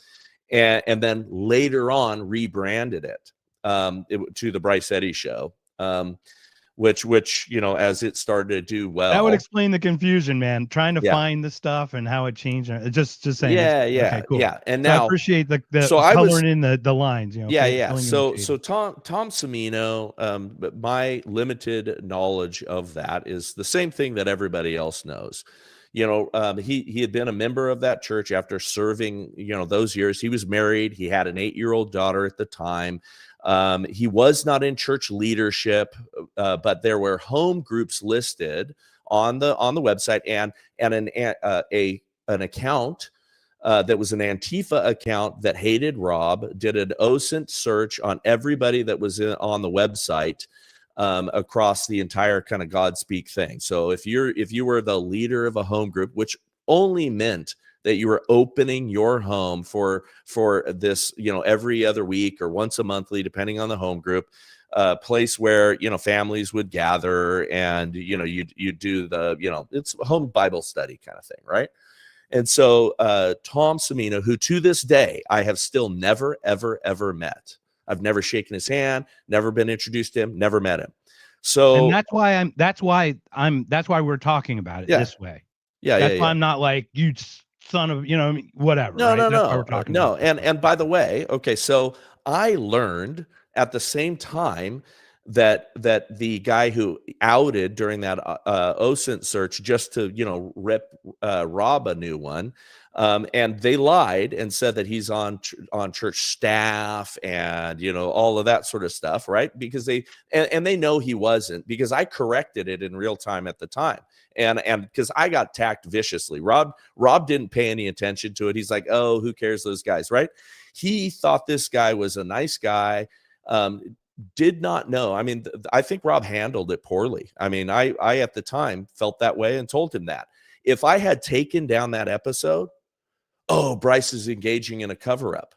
and then later on rebranded it, to the Bryce Eddy Show. Which as it started to do well, that would explain the confusion, man. Trying to find the stuff and how it changed. Just saying. Yeah. Okay, cool. Yeah. And so now I appreciate the so I was coloring in the lines. Yeah. So Tom Semino, but my limited knowledge of that is the same thing that everybody else knows. He had been a member of that church after serving, those years. He was married. He had an 8-year-old daughter at the time. He was not in church leadership, but there were home groups listed on the website, and an account that was an Antifa account that hated Rob, did an OSINT search on everybody that was on the website, across the entire kind of Godspeak thing. So if you were the leader of a home group, which only meant that you were opening your home for this, every other week or once a monthly, depending on the home group, place where, families would gather, and, you do the, it's home Bible study kind of thing. Right. And so Tom Semino, who to this day, I have still never, ever, ever met. I've never shaken his hand, never been introduced to him, never met him. So, and that's why we're talking about it this way. Yeah. That's why I'm not like, you son of, whatever. No. And by the way, okay, so I learned at the same time that the guy who outed during that OSINT search just to rip Rob a new one, and they lied and said that he's on church staff and all of that sort of stuff, right? Because they know he wasn't, because I corrected it in real time at the time. And because I got attacked viciously. Rob didn't pay any attention to it. He's like, oh, who cares, those guys, right? He thought this guy was a nice guy. Did not know. I mean, I think Rob handled it poorly. I mean, I at the time felt that way and told him that. if I had taken down that episode, oh, Bryce is engaging in a cover-up.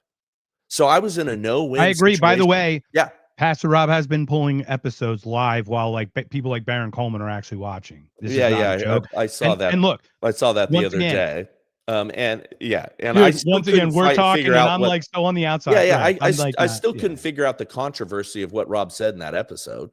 So I was in a no-win I agree. situation. By the way, yeah, Pastor Rob has been pulling episodes live while like people like Baron Coleman are actually watching. This is not a joke. I saw that. And look, I saw that the once other again, day. And yeah, and dude, I still once again, couldn't we're talking, figure and out I'm what, like still on the outside. yeah, right? I still couldn't figure out the controversy of what Rob said in that episode.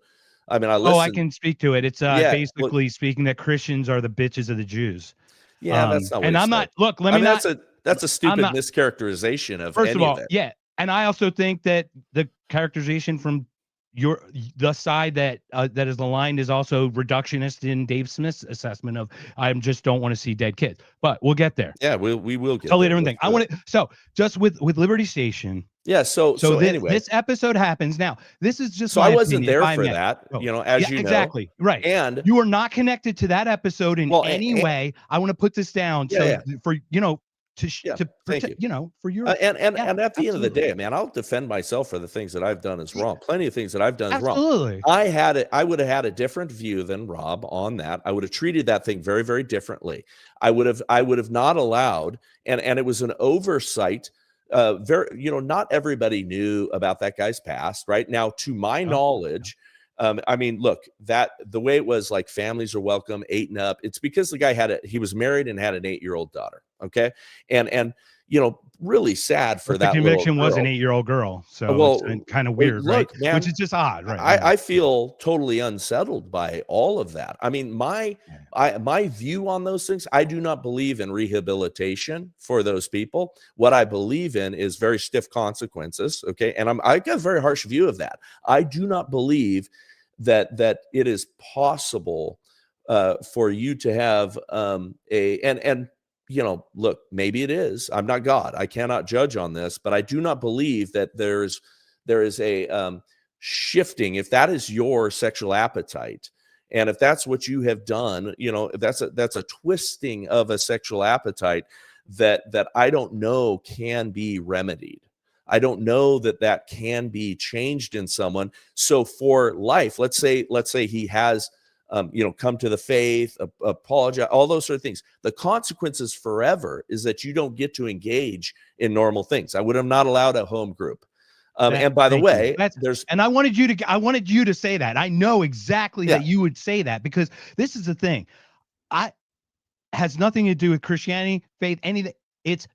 I mean, I listened. Oh, I can speak to it. It's basically speaking that Christians are the bitches of the Jews. Yeah, that's not what and he I'm said. not. Look, let me not. That's a stupid mischaracterization of first any of all, of it. yeah, and I also think that the characterization from the side that that is aligned is also reductionist in Dave Smith's assessment of I just don't want to see dead kids. But we'll get there. Yeah, we will get totally there. different thing. I want to just with Liberty Station. Yeah, so anyway, this episode happens now. This is just so my I wasn't opinion, there for that, as you know. Exactly right. And you are not connected to that episode in any way. I want to put this down for to protect, for your and at the end of the day, man, I'll defend myself for the things that I've done is wrong. Plenty of things that I've done is wrong. I would have had a different view than Rob on that. I would have treated that thing very, very differently. I would have not allowed, and it was an oversight. Not everybody knew about that guy's past, right? Now, to my knowledge, I mean, look, that the way it was, like, families are welcome, 8 and up. It's because the guy he was married and had an 8-year-old daughter. Okay. And really sad for that. The conviction was an 8-year-old girl. So it's kind of weird, right? Man, which is just odd, right? I feel totally unsettled by all of that. I mean, my view on those things, I do not believe in rehabilitation for those people. What I believe in is very stiff consequences. Okay. And I got a very harsh view of that. I do not believe that it is possible for you to have look, maybe it is. I'm not God. I cannot judge on this, but I do not believe that there is a shifting. If that is your sexual appetite, and if that's what you have done, that's a twisting of a sexual appetite that I don't know can be remedied. I don't know that can be changed in someone. So for life, let's say he has come to the faith, apologize, all those sort of things. The consequences forever is that you don't get to engage in normal things. I would have not allowed a home group. And by the way, I wanted you to say that. I know exactly that you would say that, because this is the thing. Has nothing to do with Christianity, faith, anything.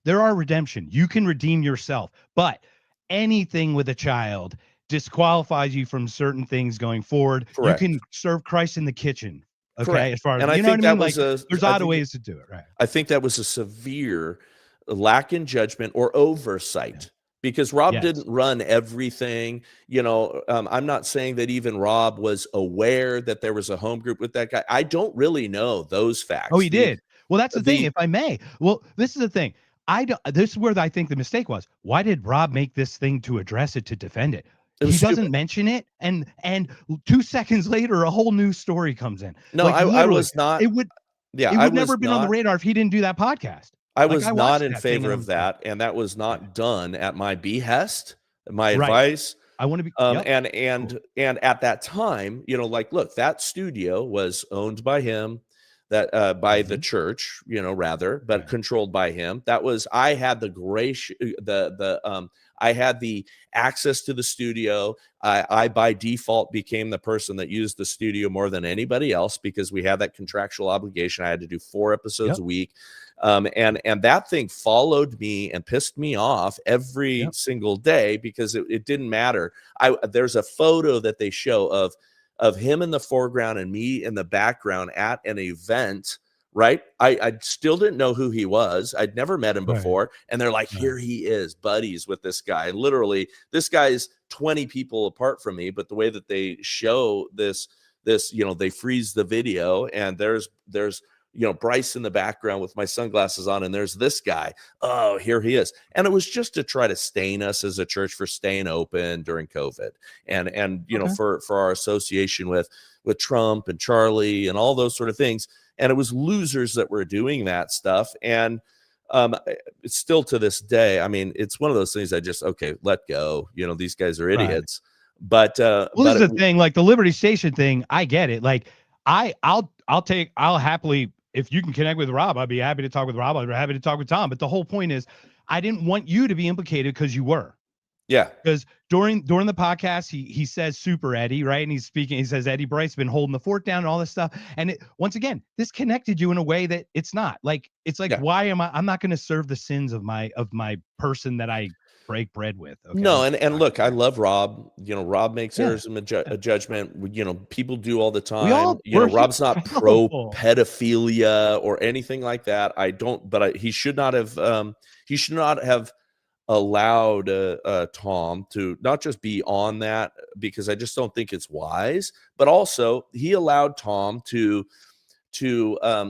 There are redemption. You can redeem yourself, but anything with a child disqualifies you from certain things going forward. Correct. You can serve Christ in the kitchen. Okay. Correct. As far as, and I think that was there's other ways to do it. Right. I think that was a severe lack in judgment or oversight, because Rob didn't run everything. I'm not saying that even Rob was aware that there was a home group with that guy. I don't really know those facts. Oh, he did. Well, that's the thing, if I may. Well, this is the thing. This is where I think the mistake was. Why did Rob make this thing to address it, to defend it? He doesn't mention it, and 2 seconds later, a whole new story comes in. No, I was not. It would never been on the radar if he didn't do that podcast. I was not in favor of that, and that was not done at my behest, my advice. I want to be, and at that time, look, that studio was owned by him, that by the church, rather, but controlled by him. That was, I had I had the access to the studio. I by default became the person that used the studio more than anybody else, because we had that contractual obligation. I had to do 4 episodes a week. And that thing followed me and pissed me off every single day, because it didn't matter. There's a photo that they show of him in the foreground and me in the background at an event. Right. I still didn't know who he was. I'd never met him before. And they're like, here he is, buddies with this guy. Literally, this guy's 20 people apart from me. But the way that they show this, they freeze the video, and there's Bryce in the background with my sunglasses on, and there's this guy. Oh, here he is. And it was just to try to stain us as a church for staying open during COVID, and for our association with Trump and Charlie and all those sort of things. And it was losers that were doing that stuff. And it's still to this day. I mean, it's one of those things I just, let go. These guys are idiots. Right. But this is the thing, like the Liberty Station thing. I get it. Like I'll happily if you can connect with Rob, I'd be happy to talk with Rob. I'd be happy to talk with Tom. But the whole point is, I didn't want you to be implicated because you were. Yeah. Because during the podcast, he says Super Eddie, right? And he's speaking, he says Eddie Bryce been holding the fort down and all this stuff. And once again, this connected you in a way that it's not. Like, it's like, why am I'm not going to serve the sins of my person that I break bread with. Okay? No, and look, I love Rob. Rob makes errors in a judgment. People do all the time. Rob's not pro pedophilia or anything like that. I don't, but he should not have allowed Tom to not just be on that, because I just don't think it's wise, but also he allowed Tom to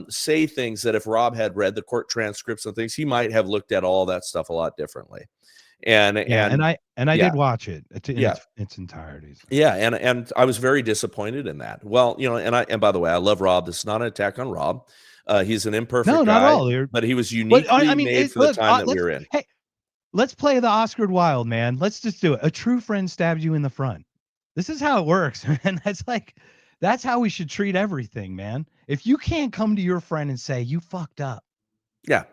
say things that if Rob had read the court transcripts and things, he might have looked at all that stuff a lot differently. And I did watch it. Its entirety. So. Yeah, and I was very disappointed in that. Well, and by the way, I love Rob. This is not an attack on Rob. He's an imperfect guy, not at all. But he was uniquely made for the time that we were in. Hey, let's play the Oscar Wilde, man. Let's just do it. A true friend stabs you in the front. This is how it works, man. That's how we should treat everything, man. If you can't come to your friend and say you fucked up, yeah,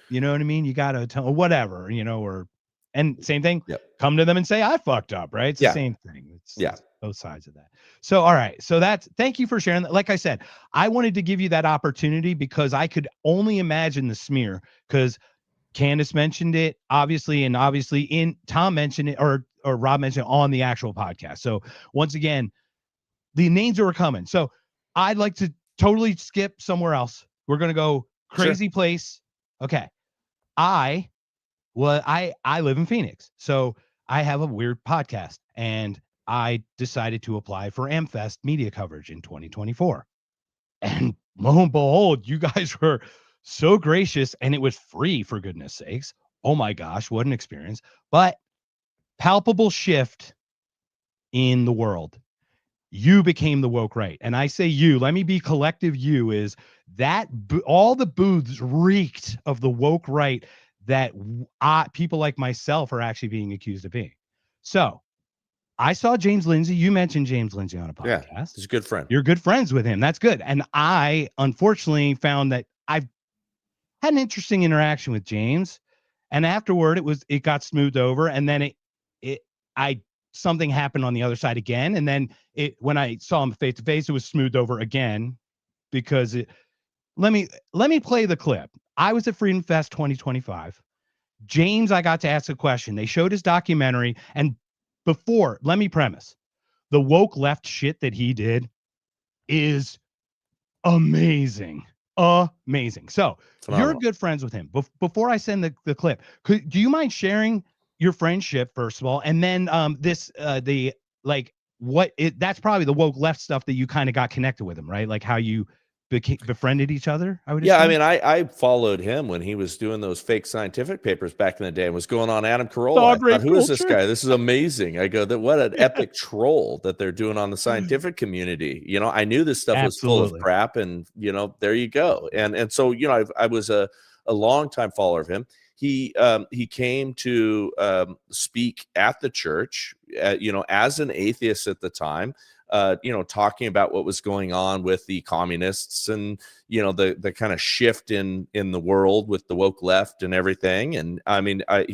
you know what I mean. You gotta tell or whatever, and same thing. Yep. Come to them and say I fucked up, right? It's the same thing. It's both sides of that. So, all right. So thank you for sharing that. Like I said, I wanted to give you that opportunity because I could only imagine the smear, because Candace mentioned it, obviously Tom mentioned it, or Rob mentioned it on the actual podcast. So once again, the names that were coming. So I'd like to skip somewhere else. We're going to go crazy place. Okay. I live in Phoenix, so I have a weird podcast, and I decided to apply for AmFest media coverage in 2024. And lo and behold, you guys were so gracious, and it was free, for goodness sakes. Oh my gosh, what an experience. But palpable shift in the world. You became the woke right. And I say you, let me be collective you, is that all the booths reeked of the woke right that people like myself are actually being accused of being. So I saw James Lindsay. You mentioned James Lindsay on a podcast. Yeah, he's a good friend. You're good friends with him. That's good. And I unfortunately found that I've had an interesting interaction with James, and afterward it got smoothed over, and then something happened on the other side again, and then when I saw him face to face, it was smoothed over again because let me play the clip. I was at Freedom Fest 2025. James, I got to ask a question. They showed his documentary, and let me premise, the woke left shit that he did is amazing. Amazing. So phenomenal. You're good friends with him. Before I send the clip, do you mind sharing your friendship first of all, and then that's probably the woke left stuff that you kind of got connected with him, right? Like how you befriended each other. I would. Yeah, assume. I mean, I followed him when he was doing those fake scientific papers back in the day and was going on Adam Carolla. I thought, who is this guy? This is amazing. I go, what an epic troll that they're doing on the scientific community. I knew this stuff was full of crap, and there you go. And so I was a longtime follower of him. He came to speak at the church, as an atheist at the time. Talking about what was going on with the communists and, the kind of shift in the world with the woke left and everything. And I mean, I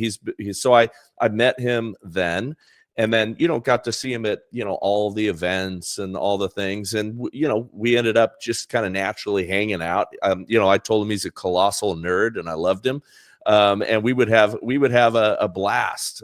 met him then, and then, got to see him at, all the events and all the things. And, we ended up just kind of naturally hanging out. I told him he's a colossal nerd and I loved him. And we would have a blast,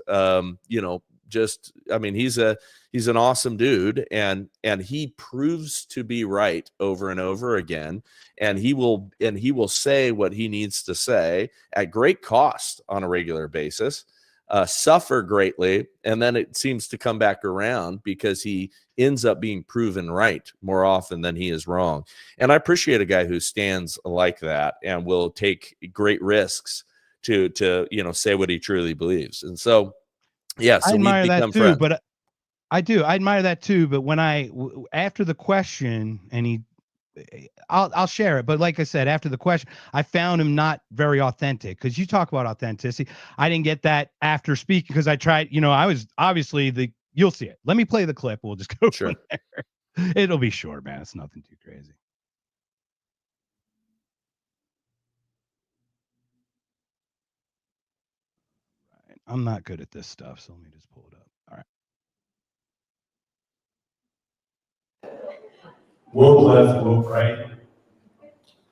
he's an awesome dude, and he proves to be right over and over again, and he will say what he needs to say at great cost on a regular basis, suffer greatly, and then it seems to come back around because he ends up being proven right more often than he is wrong. And I appreciate a guy who stands like that and will take great risks to say what he truly believes. And so yeah, so I admire that too, friends. but I admire that too. But when after the question, and I'll share it. But like I said, after the question, I found him not very authentic, because you talk about authenticity. I didn't get that after speaking, because I tried, I was obviously you'll see it. Let me play the clip. We'll just go from there. It'll be short, man. It's nothing too crazy. I'm not good at this stuff, so let me just pull it up. All right. Woke left, woke right.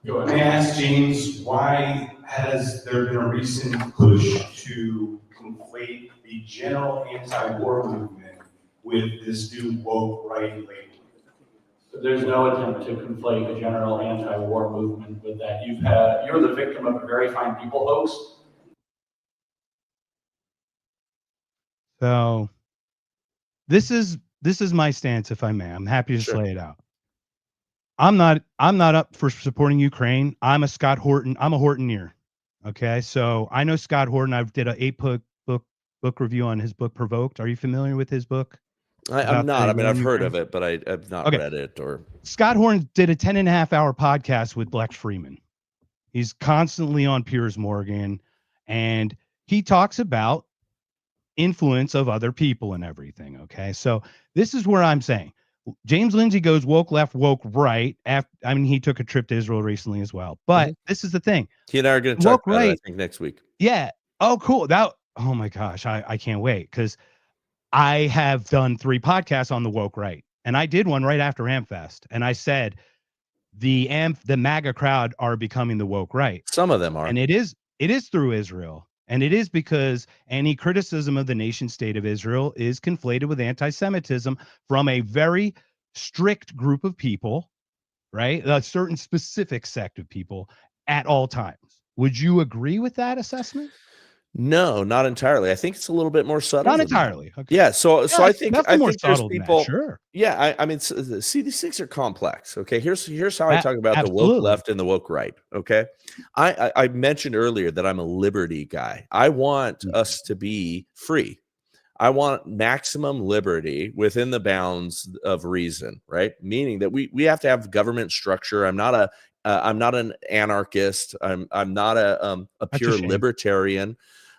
Let me ask James, why has there been a recent push to conflate the general anti-war movement with this new woke right label? There's no attempt to conflate the general anti-war movement with that. You're the victim of a very fine people hoax. So this is my stance, if I may. I'm happy to Sure. lay it out. I'm not up for supporting Ukraine. I'm a Scott Horton. I'm a Hortoneer. Okay, so I know Scott Horton. I did an 8-book review on his book Provoked. Are you familiar with his book? I'm not. I mean, I've heard Ukraine? of it, but I've not read it. Or Scott Horton did a 10.5-hour podcast with Lex Freeman. He's constantly on Piers Morgan, and he talks about influence of other people and everything. Okay, so this is where I'm saying James Lindsay goes woke left, woke right. He took a trip to Israel recently as well. But this is the thing. He and I are going to talk about it, I think, next week. Yeah. Oh, cool. Oh my gosh. I can't wait, because I have done 3 podcasts on the woke right. And I did one right after AmFest. And I said the MAGA crowd are becoming the woke right. Some of them are. And it is through Israel. And it is because any criticism of the nation state of Israel is conflated with anti-Semitism from a very strict group of people, right? A certain specific sect of people at all times. Would you agree with that assessment? No, not entirely. I think it's a little bit more subtle. Not entirely. Okay. Yeah. So I think there's people. Sure. Yeah. I mean, see, these things are complex. Okay. Here's how I talk about the woke left and the woke right. Okay. I mentioned earlier that I'm a liberty guy. I want us to be free. I want maximum liberty within the bounds of reason, right? Meaning that we have to have government structure. I'm not an anarchist. I'm not a pure libertarian.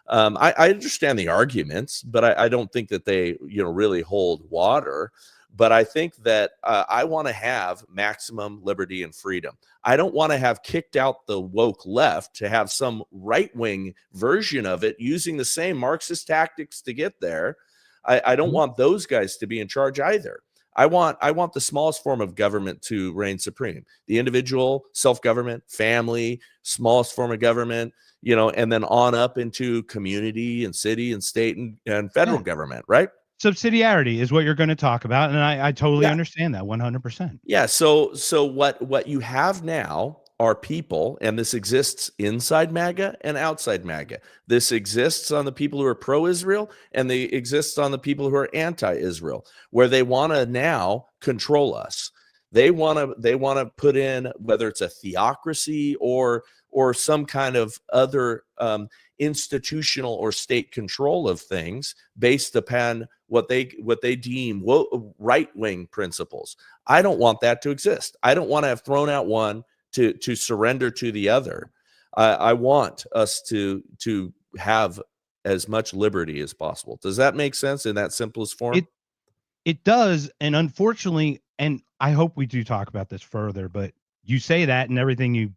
I understand the arguments, but I don't think that they, really hold water. But I think that I want to have maximum liberty and freedom. I don't want to have kicked out the woke left to have some right-wing version of it using the same Marxist tactics to get there. I don't want those guys to be in charge either. I want the smallest form of government to reign supreme. The individual, self-government, family, smallest form of government, and then on up into community and city and state and federal government, right? Subsidiarity is what you're going to talk about, and I totally understand that 100%. Yeah. So what you have now are people, and this exists inside MAGA and outside MAGA. This exists on the people who are pro-Israel, and they exist on the people who are anti-Israel, where they want to now control us. They want to put in, whether it's a theocracy or some kind of other institutional or state control of things based upon what they deem right-wing principles. I don't want that to exist. I don't want to have thrown out one to surrender to the other. I want us to have as much liberty as possible. Does that make sense in that simplest form? It does, and unfortunately, and I hope we do talk about this further, but you say that and everything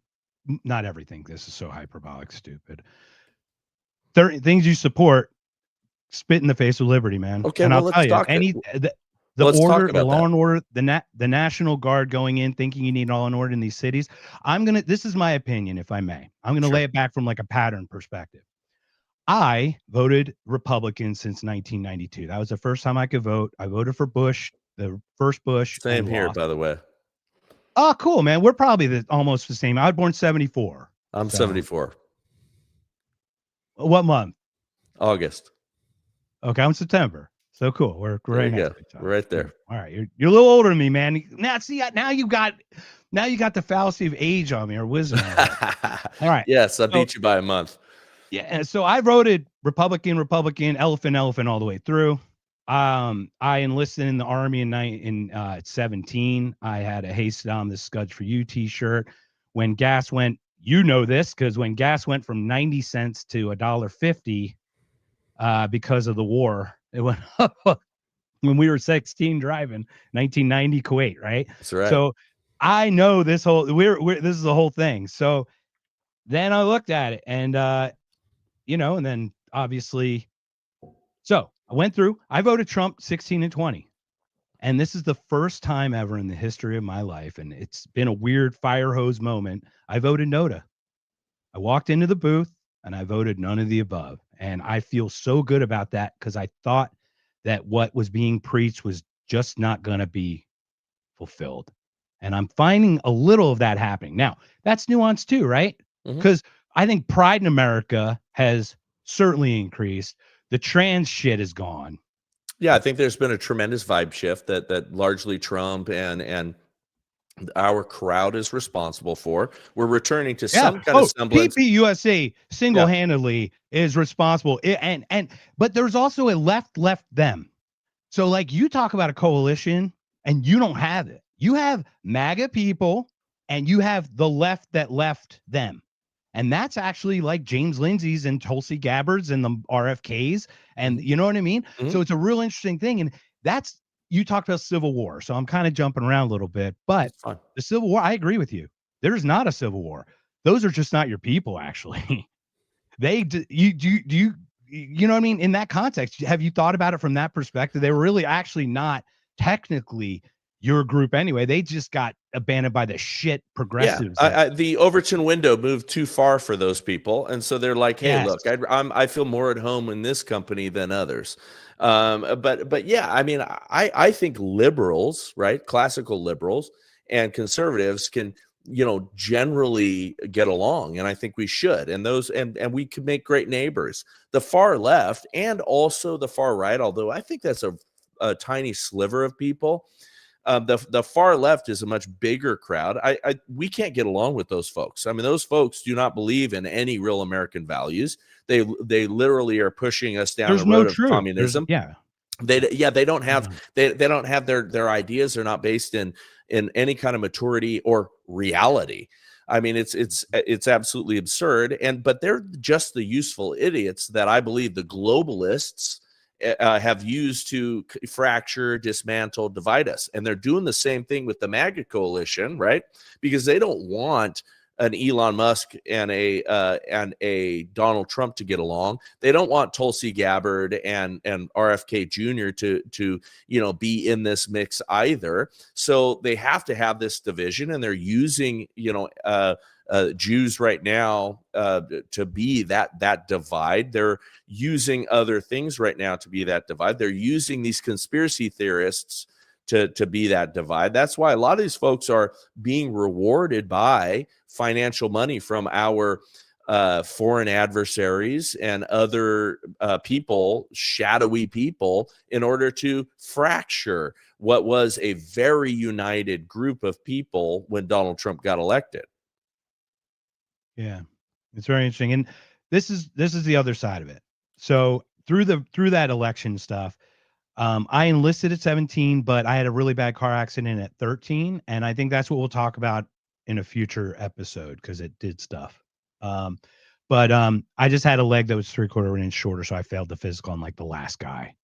not everything, this is so hyperbolic, stupid. Things you support spit in the face of liberty, man. Okay, and well, I'll tell you, the order, the law and order, the National Guard going in thinking you need law and order in these cities. This is my opinion, if I may. I'm going to lay it back from like a pattern perspective. I voted Republican since 1992. That was the first time I could vote. I voted for Bush, the first Bush. Same here, by the way. Oh, cool, man. We're probably almost the same. I was born 74. I'm 74. What month? August. Okay, I'm September. So cool. We're right next to each other. We're right there. All right, you're a little older than me, man. Now you got the fallacy of age on me, or wisdom. All right. Yes, I beat you by a month. Yeah, and so I voted Republican, elephant, all the way through. I enlisted in the Army in 17. I had a "Hey Saddam, this Scud's for you" T-shirt. When gas went, this, because when gas went from 90 cents to $1.50 because of the war, it went up when we were 16 driving 1990 Kuwait, right? That's right. So I know this whole this is the whole thing. So then I looked at it, and and then obviously So I went through, I voted Trump 16 and 20. And this is the first time ever in the history of my life, and it's been a weird fire hose moment. I voted NOTA. I walked into the booth and I voted none of the above. And I feel so good about that because I thought that what was being preached was just not going to be fulfilled. And I'm finding a little of that happening. Now, that's nuanced too, right? Because I think pride in America has certainly increased. The trans shit is gone. Yeah, I think there's been a tremendous vibe shift that largely Trump and our crowd is responsible for. We're returning to some kind of semblance. PPUSA single-handedly is responsible. But there's also a left them. So like you talk about a coalition and you don't have it. You have MAGA people and you have the left that left them. And that's actually like James Lindsay's and Tulsi Gabbard's and the RFKs. And you know what I mean? So it's a real interesting thing. And that's, you talked about Civil War. So I'm kind of jumping around a little bit, but the Civil War, I agree with you. There's not a Civil War. Those are just not your people, actually. You know what I mean? In that context, have you thought about it from that perspective? They were really actually not technically your group anyway. They just got abandoned by the shit progressives. Yeah, the Overton window moved too far for those people, and so they're like, "Hey, look, I feel more at home in this company than others." But yeah, I mean, I think liberals, right, classical liberals and conservatives can, generally get along, and I think we should. And those and we could make great neighbors. The far left and also the far right, although I think that's a tiny sliver of people. The far left is a much bigger crowd. We can't get along with those folks. I mean, those folks do not believe in any real American values. They literally are pushing us down the road of communism. They don't have they don't have their ideas. They're not based in any kind of maturity or reality. I mean, it's absolutely absurd. But they're just the useful idiots that I believe the globalists have used to fracture, dismantle, divide us. And they're doing the same thing with the MAGA coalition, right? Because they don't want an Elon Musk and a Donald Trump to get along. They don't want Tulsi Gabbard and RFK Jr. to be in this mix either. So they have to have this division, and they're using Jews right now to be that divide. They're using other things right now to be that divide. They're using these conspiracy theorists to be that divide. That's why a lot of these folks are being rewarded by financial money from our foreign adversaries and other people, shadowy people, in order to fracture what was a very united group of people when Donald Trump got elected. Yeah, it's very interesting. And this is the other side of it. So through that election stuff, I enlisted at 17, but I had a really bad car accident at 13. And I think that's what we'll talk about in a future episode because it did stuff. But I just had a leg that was 3/4 of an inch shorter. So I failed the physical on like the last guy.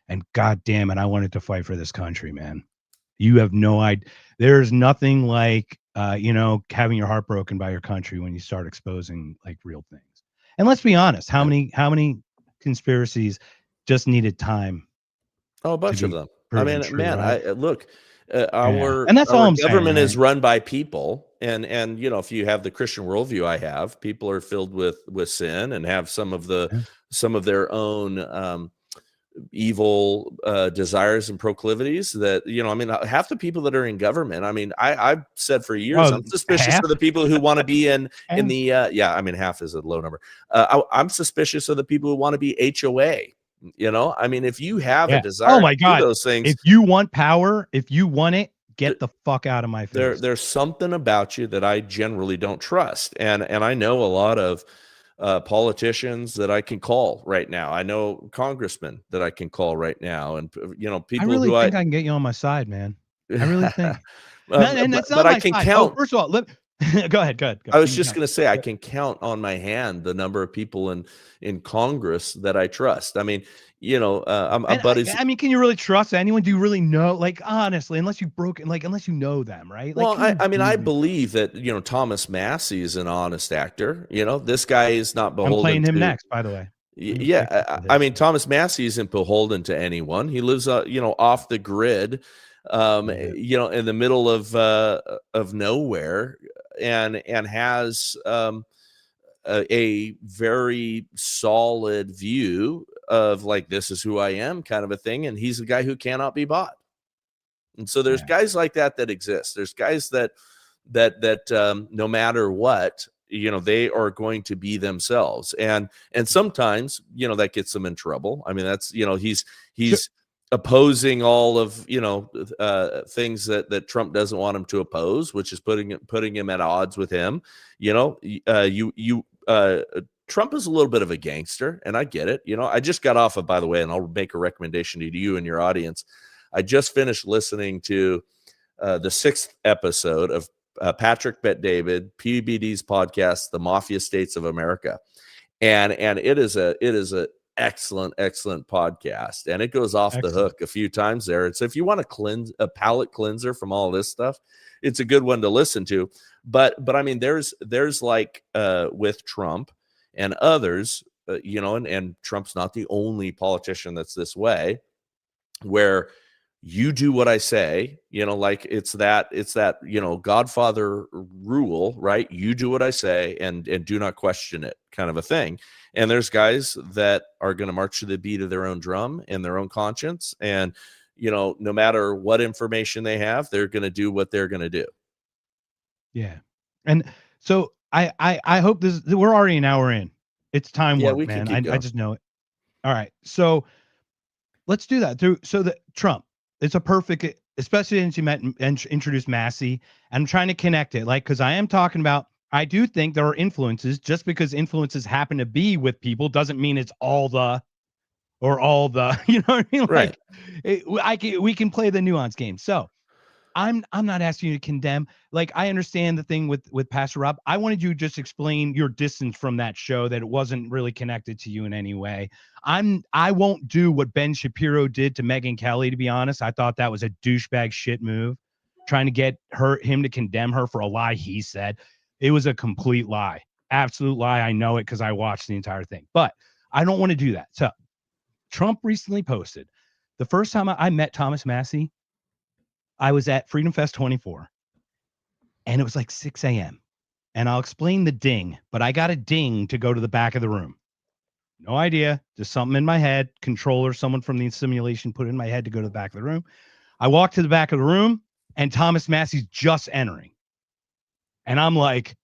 And God damn it, I wanted to fight for this country, man. You have no idea. There's nothing like, having your heart broken by your country when you start exposing like real things. And let's be honest, how many conspiracies just needed time? Oh, a bunch of them. I mean, true, man, right? And that's all I'm government saying, is run by people. And if you have the Christian worldview I have, people are filled with sin and have some of their own evil desires and proclivies that, half the people that are in government. I mean, I've said for years, I'm suspicious of the people who want to be in the, half is a low number. I'm suspicious of the people who want to be HOA. I mean, if you have a desire to do those things, if you want power, if you want it, get the fuck out of my face. There's something about you that I generally don't trust. And I know a lot of politicians that I can call right now. I know congressmen that I can call right now. And, people I really who think I can get you on my side, man. I really think. And that's not but my I can side. count. First of all, go ahead. I was just going to say, I can count on my hand the number of people in Congress that I trust. I mean, I'm buddies. I mean, can you really trust anyone? Do you really know? Like, honestly, unless you know them, right? Well, I believe that, Thomas Massey is an honest actor. This guy is not beholden. I'm playing him to, next, by the way. Yeah, I mean, Thomas Massey isn't beholden to anyone. He lives, off the grid, in the middle of nowhere, and has a very solid view of like, this is who I am, kind of a thing. And he's a guy who cannot be bought. And so there's guys like that exist. There's guys that no matter what, they are going to be themselves. And sometimes, that gets them in trouble. I mean, that's, he's opposing all of, things that Trump doesn't want him to oppose, which is putting him at odds with him. Trump is a little bit of a gangster, and I get it. I just got off of, by the way, and I'll make a recommendation to you and your audience. I just finished listening to the 6th episode of Patrick Bet-David, PBD's podcast, The Mafia States of America. And it is a excellent podcast. And it goes off the hook a few times there. And so if you want to cleanse a palate cleanser from all this stuff, it's a good one to listen to. But I mean, there's like with Trump and others, and Trump's not the only politician that's this way, where you do what I say, like it's that, Godfather rule, right? You do what I say and do not question it, kind of a thing. And there's guys that are going to march to the beat of their own drum and their own conscience. And, no matter what information they have, they're going to do what they're going to do. Yeah. And so I hope we're already an hour in. It's time work, man. I just know it. All right. So let's do that. So the Trump, it's a perfect, especially since you met and introduced Massey. I'm trying to connect it, because I am talking about, I do think there are influences. Just because influences happen to be with people doesn't mean it's all the, you know what I mean? Right. We can play the nuance game. So I'm not asking you to condemn. Like, I understand the thing with Pastor Rob. I wanted you to just explain your distance from that show, that it wasn't really connected to you in any way. I won't do what Ben Shapiro did to Megyn Kelly, to be honest. I thought that was a douchebag shit move, trying to get him to condemn her for a lie he said. It was a complete lie. Absolute lie. I know it because I watched the entire thing. But I don't want to do that. So Trump recently posted, the first time I met Thomas Massey, I was at Freedom Fest 24, and it was like 6 a.m. And I'll explain the ding, but I got a ding to go to the back of the room. No idea, just something in my head. Controller, someone from the simulation put it in my head to go to the back of the room. I walked to the back of the room, and Thomas Massey's just entering. And I'm like,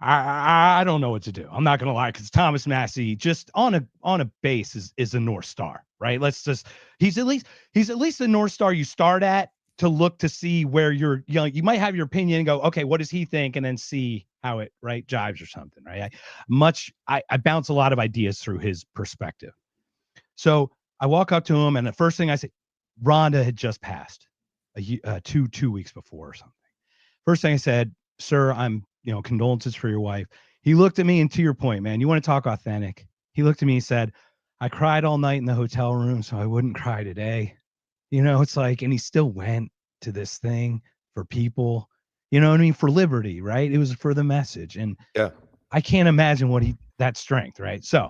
I don't know what to do. I'm not gonna lie, because Thomas Massey, just on a base, is a North Star, right? He's at least the North Star you start at to look to see where you're, you might have your opinion and go, okay, what does he think, and then see how it jives or something, right? I bounce a lot of ideas through his perspective. So I walk up to him, and the first thing I say, Rhonda had just passed two weeks before or something. First thing I said, sir, I'm condolences for your wife. He looked at me, and to your point, man, you want to talk authentic. He looked at me and said, I cried all night in the hotel room, so I wouldn't cry today. It's like, and he still went to this thing for people, for liberty, right? It was for the message. And yeah, I can't imagine that strength, right? So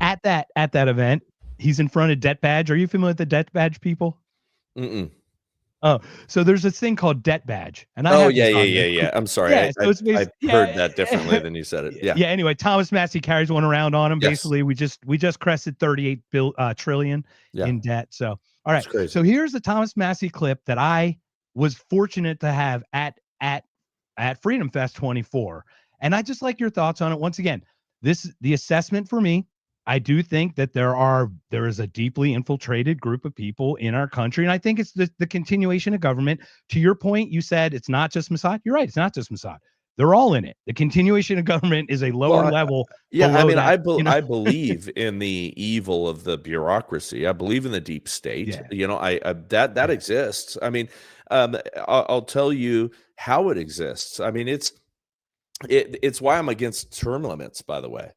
at that event, he's in front of Debt Badge. Are you familiar with the Debt Badge people? Mm-mm. Oh, so there's this thing called Debt Badge. And yeah. I'm sorry. Yeah, I heard that differently than you said it. Yeah. Yeah. Anyway, Thomas Massey carries one around on him. Yes. Basically, we just crested 38 trillion in debt. So, all right. So here's the Thomas Massey clip that I was fortunate to have at Freedom Fest 24. And I just like your thoughts on it. Once again, the assessment for me, I do think that there is a deeply infiltrated group of people in our country. And I think it's the continuation of government. To your point, you said it's not just Mossad. You're right. It's not just Mossad. They're all in it. The continuation of government is a lower level. Yeah. I mean, I believe in the evil of the bureaucracy. I believe in the deep state. Yeah. That exists. I mean, I'll tell you how it exists. I mean, it's why I'm against term limits, by the way.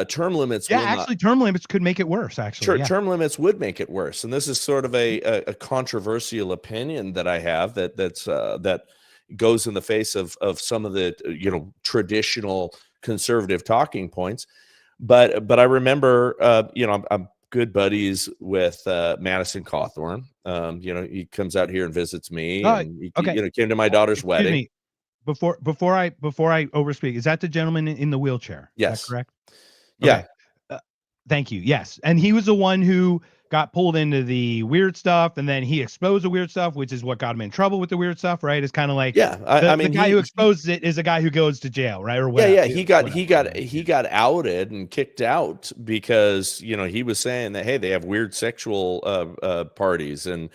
Term limits. Term limits could make it worse. Term limits would make it worse, and this is sort of a controversial opinion that I have that goes in the face of some of the traditional conservative talking points. but I remember, I'm good buddies with Madison Cawthorn. He comes out here and visits me, and he, Okay. came to my daughter's Excuse wedding. me. Before I overspeak, is that the gentleman in the wheelchair? Is Yes. that correct? Yeah. Okay. Thank you. Yes. And he was the one who got pulled into the weird stuff, and then he exposed the weird stuff, which is what got him in trouble with the weird stuff, right? It's kind of like the guy who exposes it is a guy who goes to jail, right? Or whatever. Yeah, he got outed and kicked out because he was saying that, hey, they have weird sexual parties and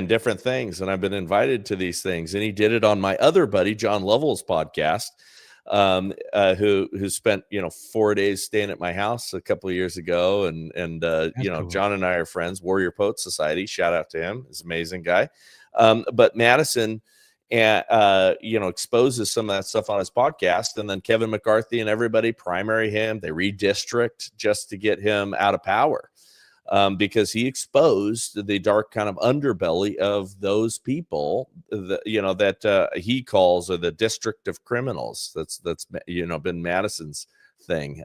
different things, and I've been invited to these things, and he did it on my other buddy John Lovell's podcast. Who spent 4 days staying at my house a couple of years ago, and cool. John and I are friends. Warrior Poet Society, shout out to him, he's an amazing guy. But Madison exposes some of that stuff on his podcast, and then Kevin McCarthy and everybody primary him. They redistrict just to get him out of power. Because he exposed the dark kind of underbelly of those people that he calls the district of criminals. That's been Madison's thing.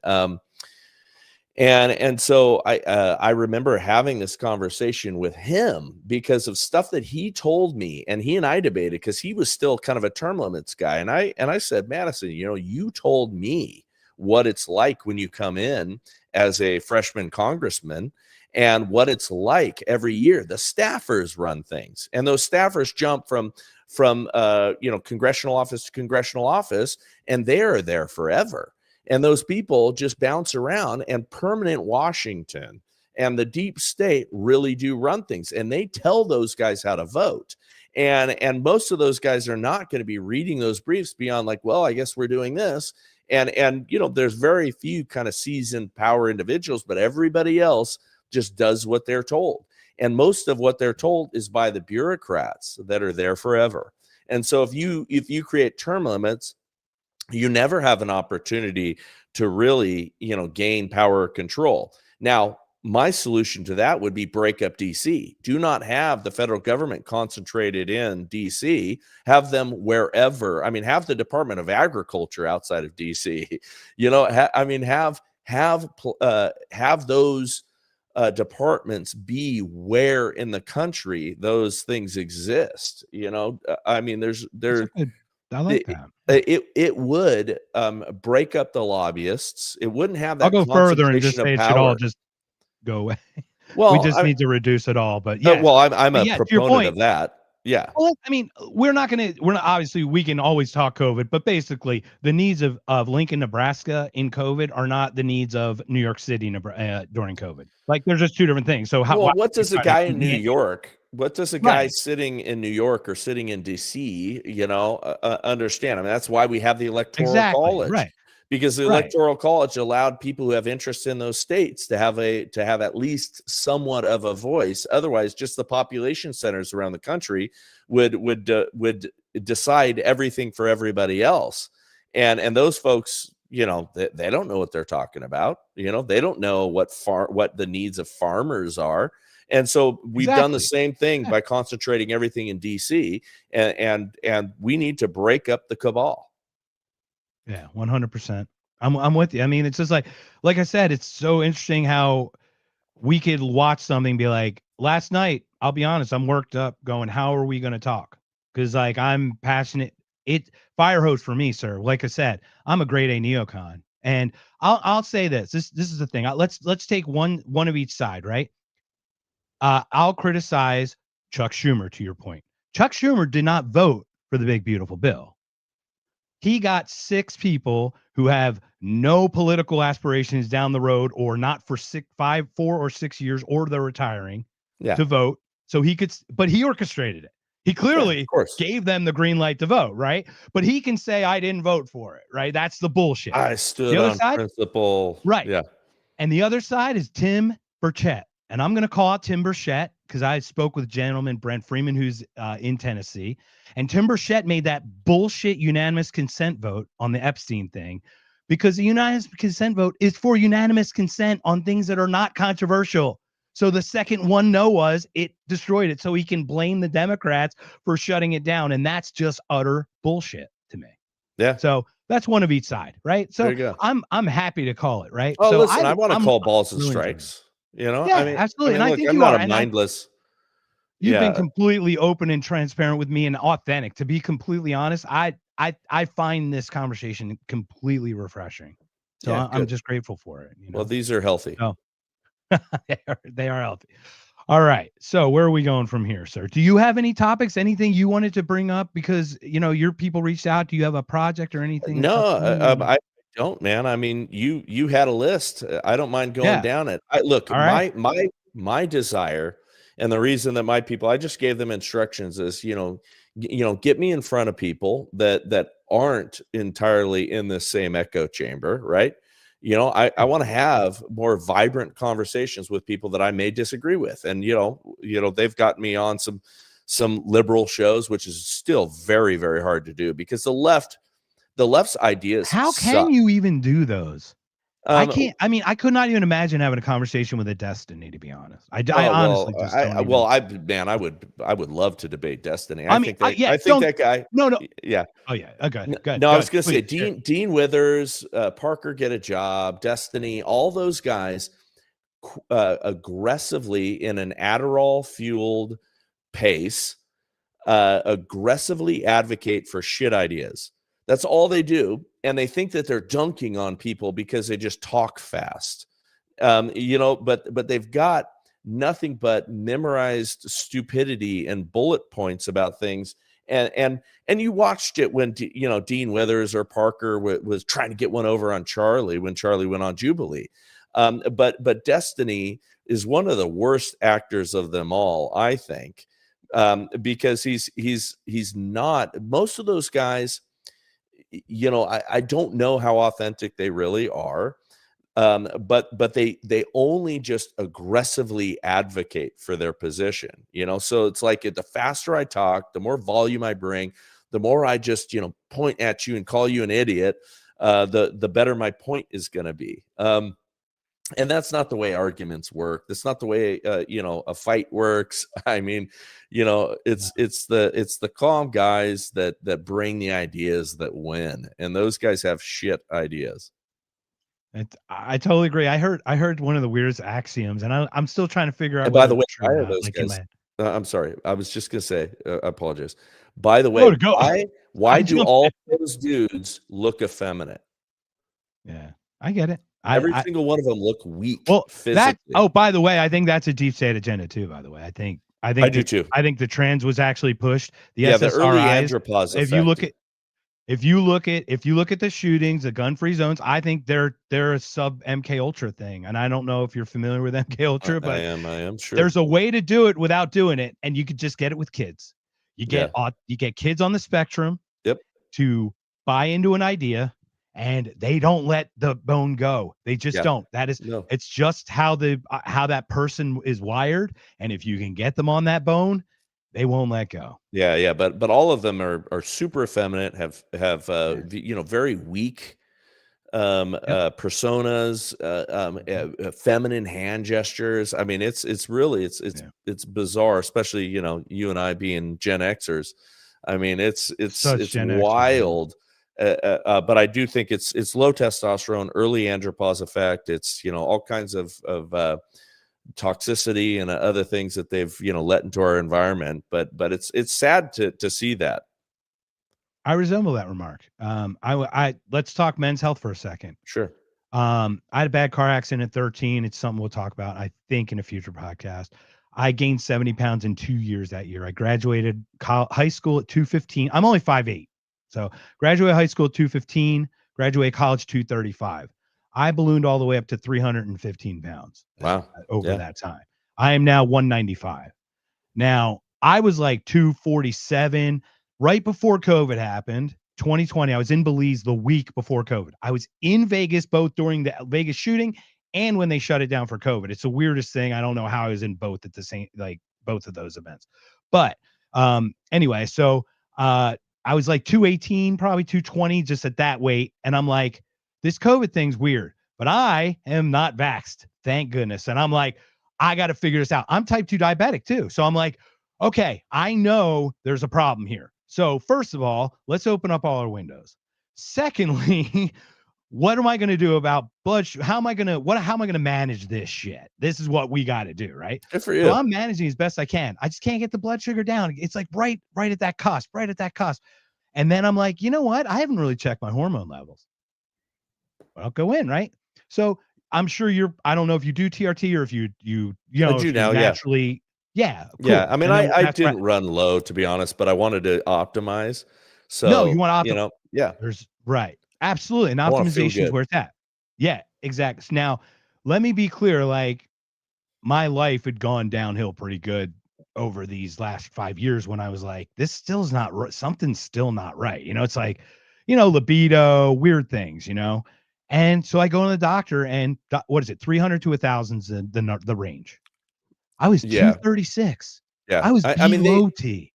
And so I remember having this conversation with him because of stuff that he told me, and he and I debated because he was still kind of a term limits guy. And I said, Madison, you told me what it's like when you come in as a freshman congressman, and what it's like every year. The staffers run things, and those staffers jump from congressional office to congressional office, and they are there forever. And those people just bounce around, and permanent Washington and the deep state really do run things, and they tell those guys how to vote. And most of those guys are not going to be reading those briefs beyond like, well, I guess we're doing this. And there's very few kind of seasoned power individuals, but everybody else just does what they're told. And most of what they're told is by the bureaucrats that are there forever. And so if you create term limits, you never have an opportunity to really, gain power or control. Now, my solution to that would be break up DC. Do not have the federal government concentrated in DC. Have them wherever. I mean, have the Department of Agriculture outside of DC. Have those departments be where in the country those things exist. I like that. It would break up the lobbyists. It wouldn't have that. I'll go further and just say it should all just go away. Well, we just need to reduce it all. But yeah, well, I'm a proponent of that. Yeah. Well, I mean, we're not obviously we can always talk COVID, but basically the needs of Lincoln, Nebraska in COVID are not the needs of New York City during COVID. Like there's just two different things. So what does a guy in New York, what does a guy sitting in New York or sitting in DC, understand? I mean, that's why we have the Electoral College. Right. Because the Electoral College allowed people who have interest in those states to have at least somewhat of a voice. Otherwise, just the population centers around the country would decide everything for everybody else. And those folks, they don't know what they're talking about. They don't know what the needs of farmers are. And so we've done the same thing by concentrating everything in DC, and we need to break up the cabal. Yeah, 100%. I'm with you. I mean, it's just like I said, it's so interesting how we could watch something and be like, last night, I'll be honest, I'm worked up going, how are we going to talk? Because like I'm passionate. Fire hose for me, sir. Like I said, I'm a grade A neocon. And I'll say this is the thing. Let's take one of each side, right? I'll criticize Chuck Schumer, to your point. Chuck Schumer did not vote for the big, beautiful bill. He got 6 people who have no political aspirations down the road, or not for 4 or 6 years, or they're retiring to vote. So but he orchestrated it. He clearly gave them the green light to vote, right? But he can say, I didn't vote for it, right? That's the bullshit. I stood on principle. Right. Yeah. And the other side is Tim Burchett. And I'm going to call out Tim Burchett because I spoke with gentleman Brent Freeman, who's in Tennessee. And Tim Burchett made that bullshit unanimous consent vote on the Epstein thing, because the unanimous consent vote is for unanimous consent on things that are not controversial. So the second one it destroyed it. So he can blame the Democrats for shutting it down. And that's just utter bullshit to me. Yeah. So That's one of each side, right? So There you go. I'm happy to call it, right? Oh, So listen, I want to I'm call balls and really enjoying it. strikes. You know, Yeah, I mean, absolutely. And I look, think I'm you are. not a And mindless. you've been Yeah, completely open and transparent with me and authentic. To be completely honest, I find this conversation completely refreshing. So yeah, I'm good. just grateful for it. Well, these are healthy. So they are healthy. All right. So where are we going from here, sir? Do you have any topics, anything you wanted to bring up? Because, your people reached out. Do you have a project or anything? No, upcoming? I don't, man. I mean, you had a list. I don't mind going Yeah. down it. Look, All right. my desire, and the reason that my people, I just gave them instructions is, get me in front of people that aren't entirely in the same echo chamber, right? I want to have more vibrant conversations with people that I may disagree with, and they've got me on some liberal shows, which is still very, very hard to do because the left's ideas How can suck. you even do those? I Um, can't. I mean, I could not even imagine having a conversation with a Destiny, to be honest. I oh honestly well, just don't even. I would love to debate Destiny. I mean, yeah, I think don't. that guy. No, no. Yeah. Oh, yeah. Good, good, No, I was good. going to say Please, share. Dean Withers, Parker Get a Job, Destiny, all those guys aggressively in an Adderall fueled pace, aggressively advocate for shit ideas. That's all they do, and they think that they're dunking on people because they just talk fast. But they've got nothing but memorized stupidity and bullet points about things. And you watched it when Dean Withers or Parker was trying to get one over on Charlie when Charlie went on Jubilee. But Destiny is one of the worst actors of them all, I think, because he's not. Most of those guys, I don't know how authentic they really are. But they only just aggressively advocate for their position, so it's like the faster I talk, the more volume I bring, the more I just, point at you and call you an idiot, the better my point is going to be. And that's not the way arguments work. That's not the way, a fight works. I mean, it's the calm guys that bring the ideas that win. And those guys have shit ideas. I totally agree. I heard one of the weirdest axioms, and I'm still trying to figure out And by whether the way, it's true why or are not. those Like in guys? my I'm sorry. I was just gonna say. I apologize. By the way, go. why I'm do jumping all in. those dudes look effeminate? Yeah, I get it. Every I single one of them look weak well that. physically. Oh, by the way, I think that's a deep state agenda too. By the way, I think I do too. I think the trends was actually pushed. The Yeah, the early SSRIs. andropause If you look effect. at if you look at the shootings, the gun-free zones, I think they're a sub MK Ultra thing. And I don't know if you're familiar with MK Ultra, I but am sure. there's a way to do it without doing it, and you could just get it with kids. You get kids on the spectrum Yep. to buy into an idea, and they don't let the bone go. They just don't. That is, it's just how that person is wired, and if you can get them on that bone, they won't let go. Yeah, but all of them are super effeminate, have very weak personas, feminine hand gestures. I mean, it's really it's bizarre, especially you and I being Gen Xers. I mean, it's wild. But I do think it's low testosterone, early andropause effect. It's all kinds of toxicity and other things that they've let into our environment. But it's sad to see that. I resemble that remark. I let's talk men's health for a second. Sure. I had a bad car accident at 13. It's something we'll talk about, I think, in a future podcast. I gained 70 pounds in 2 years that year. I graduated high school at 215. I'm only 5'8". So graduated high school at 215, graduated college 235. I ballooned all the way up to 315 pounds. Wow. Over that time. I am now 195. Now, I was like 247 right before COVID happened. 2020, I was in Belize the week before COVID. I was in Vegas both during the Vegas shooting and when they shut it down for COVID. It's the weirdest thing. I don't know how I was in both at the same, like both of those events. But anyway, so I was like 218, probably 220, just at that weight. And I'm like, this COVID thing's weird, but I am not vaxxed. Thank goodness. And I'm like, I got to figure this out. I'm type 2 diabetic too. So I'm like, okay, I know there's a problem here. So first of all, let's open up all our windows. Secondly, what am I going to do about blood sugar? How am I going to manage this shit? This is what we got to do, right? Good for So you. I'm managing as best I can. I just can't get the blood sugar down. It's like right at that cusp, right at that cusp. And then I'm like, you know what? I haven't really checked my hormone levels. I'll go in, right? So I'm sure I don't know if you do TRT or if you I know, do if now, you yeah. naturally, yeah, cool. Yeah, I mean, And then I that's didn't run low, to be honest, but I wanted to optimize. no, you So, want to yeah, There's right. Absolutely. And I want to feel optimization is good. where it's at. Yeah, exactly. Now, let me be clear. Like my life had gone downhill pretty good over these last 5 years when I was like, this still is not right. Something's still not right. It's like, libido, weird things. And so I go to the doctor and what is it? 300 to 1,000 is the range. I was Yeah, 236. yeah. I was I mean, below T.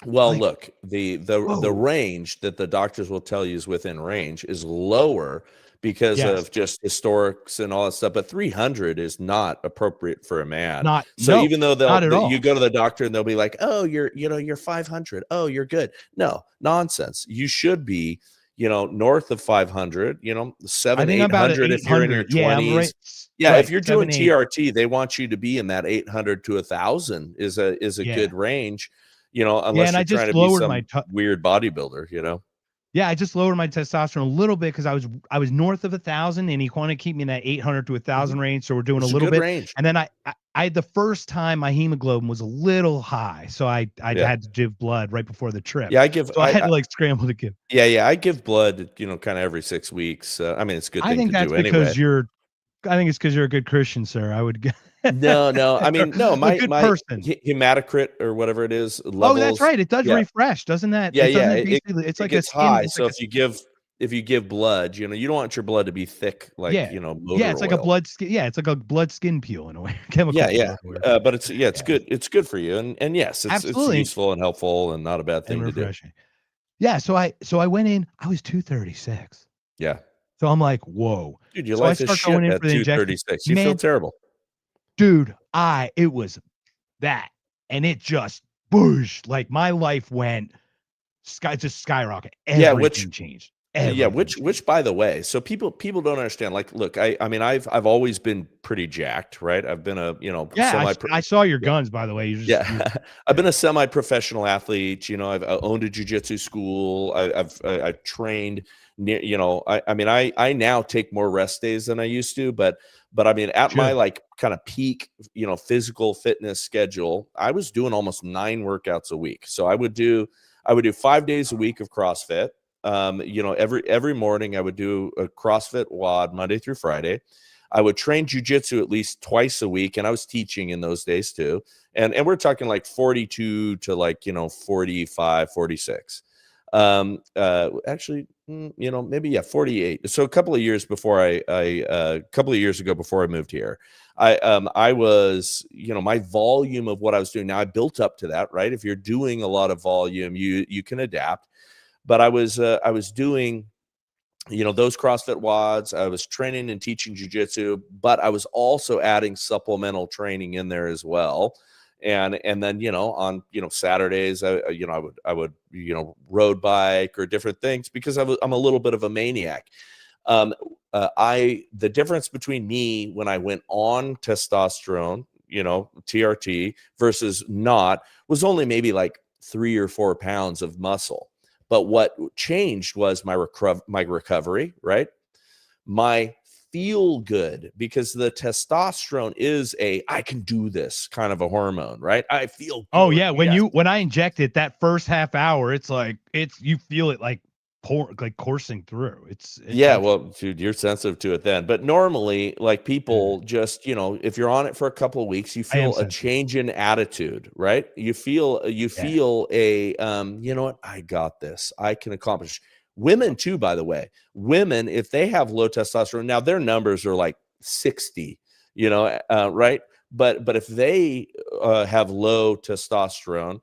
well, Like, look, the whoa. range that the doctors will tell you is within range is lower because Yes. of just historics and all that stuff. But 300 is not appropriate for a man. So No, even though not at all. you go to the doctor and they'll be like, oh, you're 500. Oh, you're good. No, nonsense. You should be, north of 500, 7, I think I'm about at 800 if you're in your 800. Yeah, I'm 20s. right. Yeah, Right. if you're 7, doing 8. TRT, they want you to be in that 800 to 1,000 is a Yeah. good range. Yeah, Unless and I you're trying just to be lowered some weird bodybuilder. yeah, I just lowered my testosterone a little bit because I was north of 1,000, and he wanted to keep me in that 800 to 1,000 range. So we're doing It's a a little good bit, range. and then I the first time my hemoglobin was a little high, so I Yeah. had to give blood right before the trip. Yeah, So I had to like scramble to give. yeah, I give blood, kind of every 6 weeks. I mean, it's a good I thing think to that's do anyway. because I think it's because you're a good Christian, sir. I would No, I mean, no, a good person. hematocrit or whatever it is Oh, levels. that's right. It does Yeah, refresh, doesn't that? yeah, It yeah. doesn't basically. It's It like a gets skin. high. It's So like if you give blood, you don't want your blood to be thick like yeah, motor it's like oil. a blood skin. Yeah, it's like a blood skin peel in a way. Chemical Yeah, peel yeah. in a way. But it's good. It's good for you, and yes, it's Absolutely, useful and helpful and not a bad and thing to do. refreshing. Yeah, so I went in. I was 236. Yeah, So I'm like, whoa. dude, your So I life is start going shit in at for the injection. 236. You feel Man, terrible. dude, it was that, and it just boosh. Like my life went just skyrocket. Yeah, Everything changed. yeah, Everything which by the way, so people don't understand. Like, look, I mean, I've always been pretty jacked, right? I've been a Yeah, I saw your yeah. guns, by the way. Yeah, I've been a semi-professional athlete. I've owned a jiu-jitsu school. I've trained near. I mean, I now take more rest days than I used to, but I mean, at my like kind of peak, physical fitness schedule, I was doing almost 9 workouts a week. So I would do 5 days a week of CrossFit. Every morning I would do a CrossFit WOD Monday through Friday. I would train jujitsu at least twice a week, and I was teaching in those days too. And we're talking like 42 to like 45, 46. Actually, maybe 48. So a couple of years ago before I moved here, I was my volume of what I was doing. Now I built up to that, right? If you're doing a lot of volume, you can adapt. But I was doing, those CrossFit WODs. I was training and teaching jujitsu, but I was also adding supplemental training in there as well. And then, on, Saturdays, I would road bike or different things because I'm a little bit of a maniac. The difference between me when I went on testosterone, TRT versus not was only maybe like 3 or 4 pounds of muscle. But what changed was my recovery, right? My feel good, because the testosterone is I can do this kind of a hormone, right? I feel good. Oh yeah, when I inject it, that first half hour, it's you feel it like coursing through. It's yeah, well, dude, you're sensitive to it then. But normally, like people just, if you're on it for a couple of weeks, you feel a change in attitude, right? You feel a, you know what? I got this. I can accomplish. Women too, by the way. Women, if they have low testosterone, now their numbers are like 60, right? But if they have low testosterone,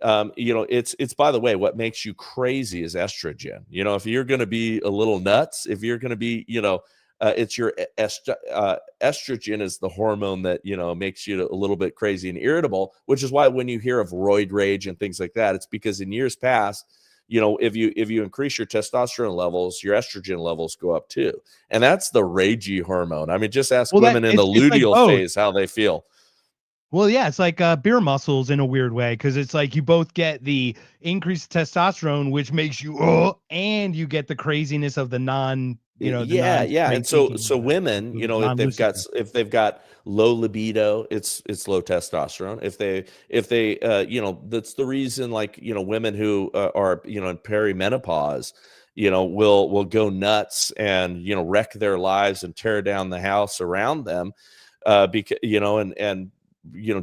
it's by the way, what makes you crazy is estrogen. If you're going to be a little nuts, if you're going to be, it's your estrogen is the hormone that, makes you a little bit crazy and irritable, which is why when you hear of roid rage and things like that, it's because in years past, if you increase your testosterone levels, your estrogen levels go up too. And that's the ragey hormone. I mean, just ask women in the luteal phase how they feel. Well, yeah, it's like beer muscles in a weird way, because it's like you both get the increased testosterone, which makes you and you get the craziness of the non, And so women, if they've got low libido, it's low testosterone. If they that's the reason, like, women who are in perimenopause, will go nuts and wreck their lives and tear down the house around them, because and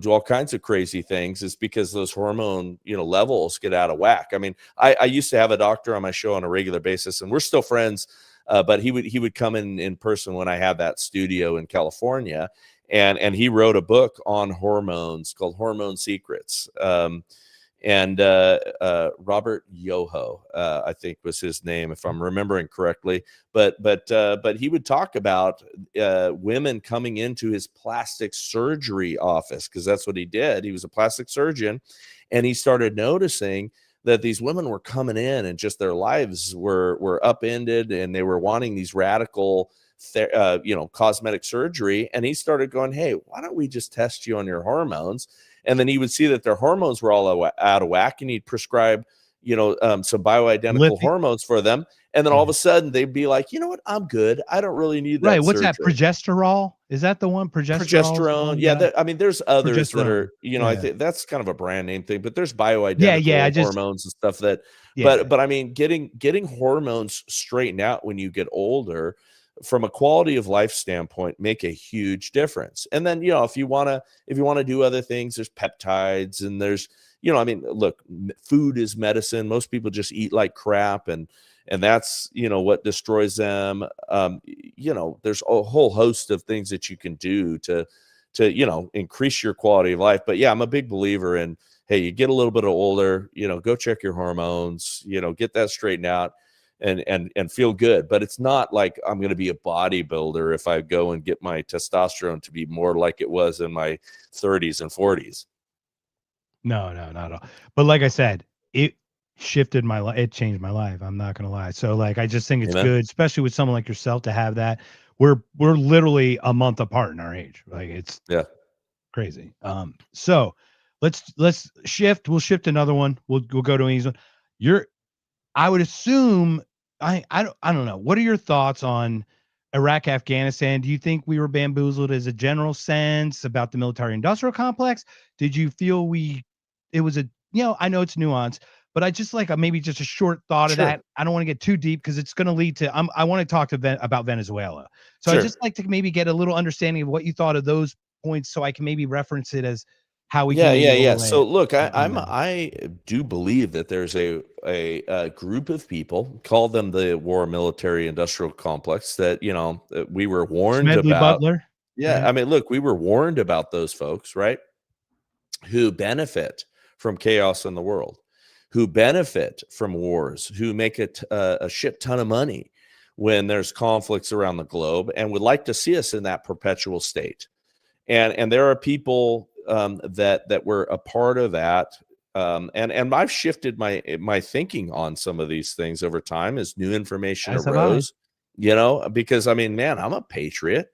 do all kinds of crazy things, is because those hormone levels get out of whack. I mean, I used to have a doctor on my show on a regular basis, and we're still friends, but he would come in person when I had that studio in California, and he wrote a book on hormones called Hormone Secrets. Robert Yoho, I think was his name, if I'm remembering correctly. But he would talk about women coming into his plastic surgery office, because that's what he did. He was a plastic surgeon, and he started noticing that these women were coming in and just their lives were upended, and they were wanting these radical cosmetic surgery. And he started going, hey, why don't we just test you on your hormones? And then he would see that their hormones were all out of whack, and he'd prescribe, some bioidentical hormones for them. And then all of a sudden they'd be like, you know what, I'm good. I don't really need that. Right. What's surgery. that? Progesterol? Is that the one? Progesterone. Yeah. I mean, there's others that are, Yeah. I think that's kind of a brand name thing, but there's bioidentical hormones and stuff that, but I mean, getting hormones straightened out when you get older, from a quality of life standpoint, make a huge difference. And then, if you want to do other things, there's peptides, and there's, I mean, look, food is medicine. Most people just eat like crap, and that's, what destroys them. There's a whole host of things that you can do to increase your quality of life. But yeah, I'm a big believer in, hey, you get a little bit older, go check your hormones, get that straightened out, and feel good. But it's not like I'm going to be a bodybuilder if I go and get my testosterone to be more like it was in my 30s and 40s. No, not at all. But like I said, it shifted my life. It changed my life. I'm not going to lie. So like, I just think it's good, especially with someone like yourself, to have that. We're literally a month apart in our age. Like, it's crazy. So let's shift. We'll shift another one. We'll go to an easy one. I would assume, I don't know. What are your thoughts on Iraq, Afghanistan? Do you think we were bamboozled as a general sense about the military industrial complex? Did you feel it was I know it's nuanced, but I just like maybe just a short thought of that. I don't want to get too deep, because it's going to lead to, I want to talk about Venezuela. So I just like to maybe get a little understanding of what you thought of those points, so I can maybe reference it as how we can. So look, I do believe that there's a group of people, call them the war military industrial complex, that we were warned Smedley about. Butler. I mean, look, we were warned about those folks, right, who benefit from chaos in the world, who benefit from wars, who make a shit ton of money when there's conflicts around the globe, and would like to see us in that perpetual state. And there are people that were a part of that. And I've shifted my thinking on some of these things over time as new information arose, because I mean, man, I'm a patriot.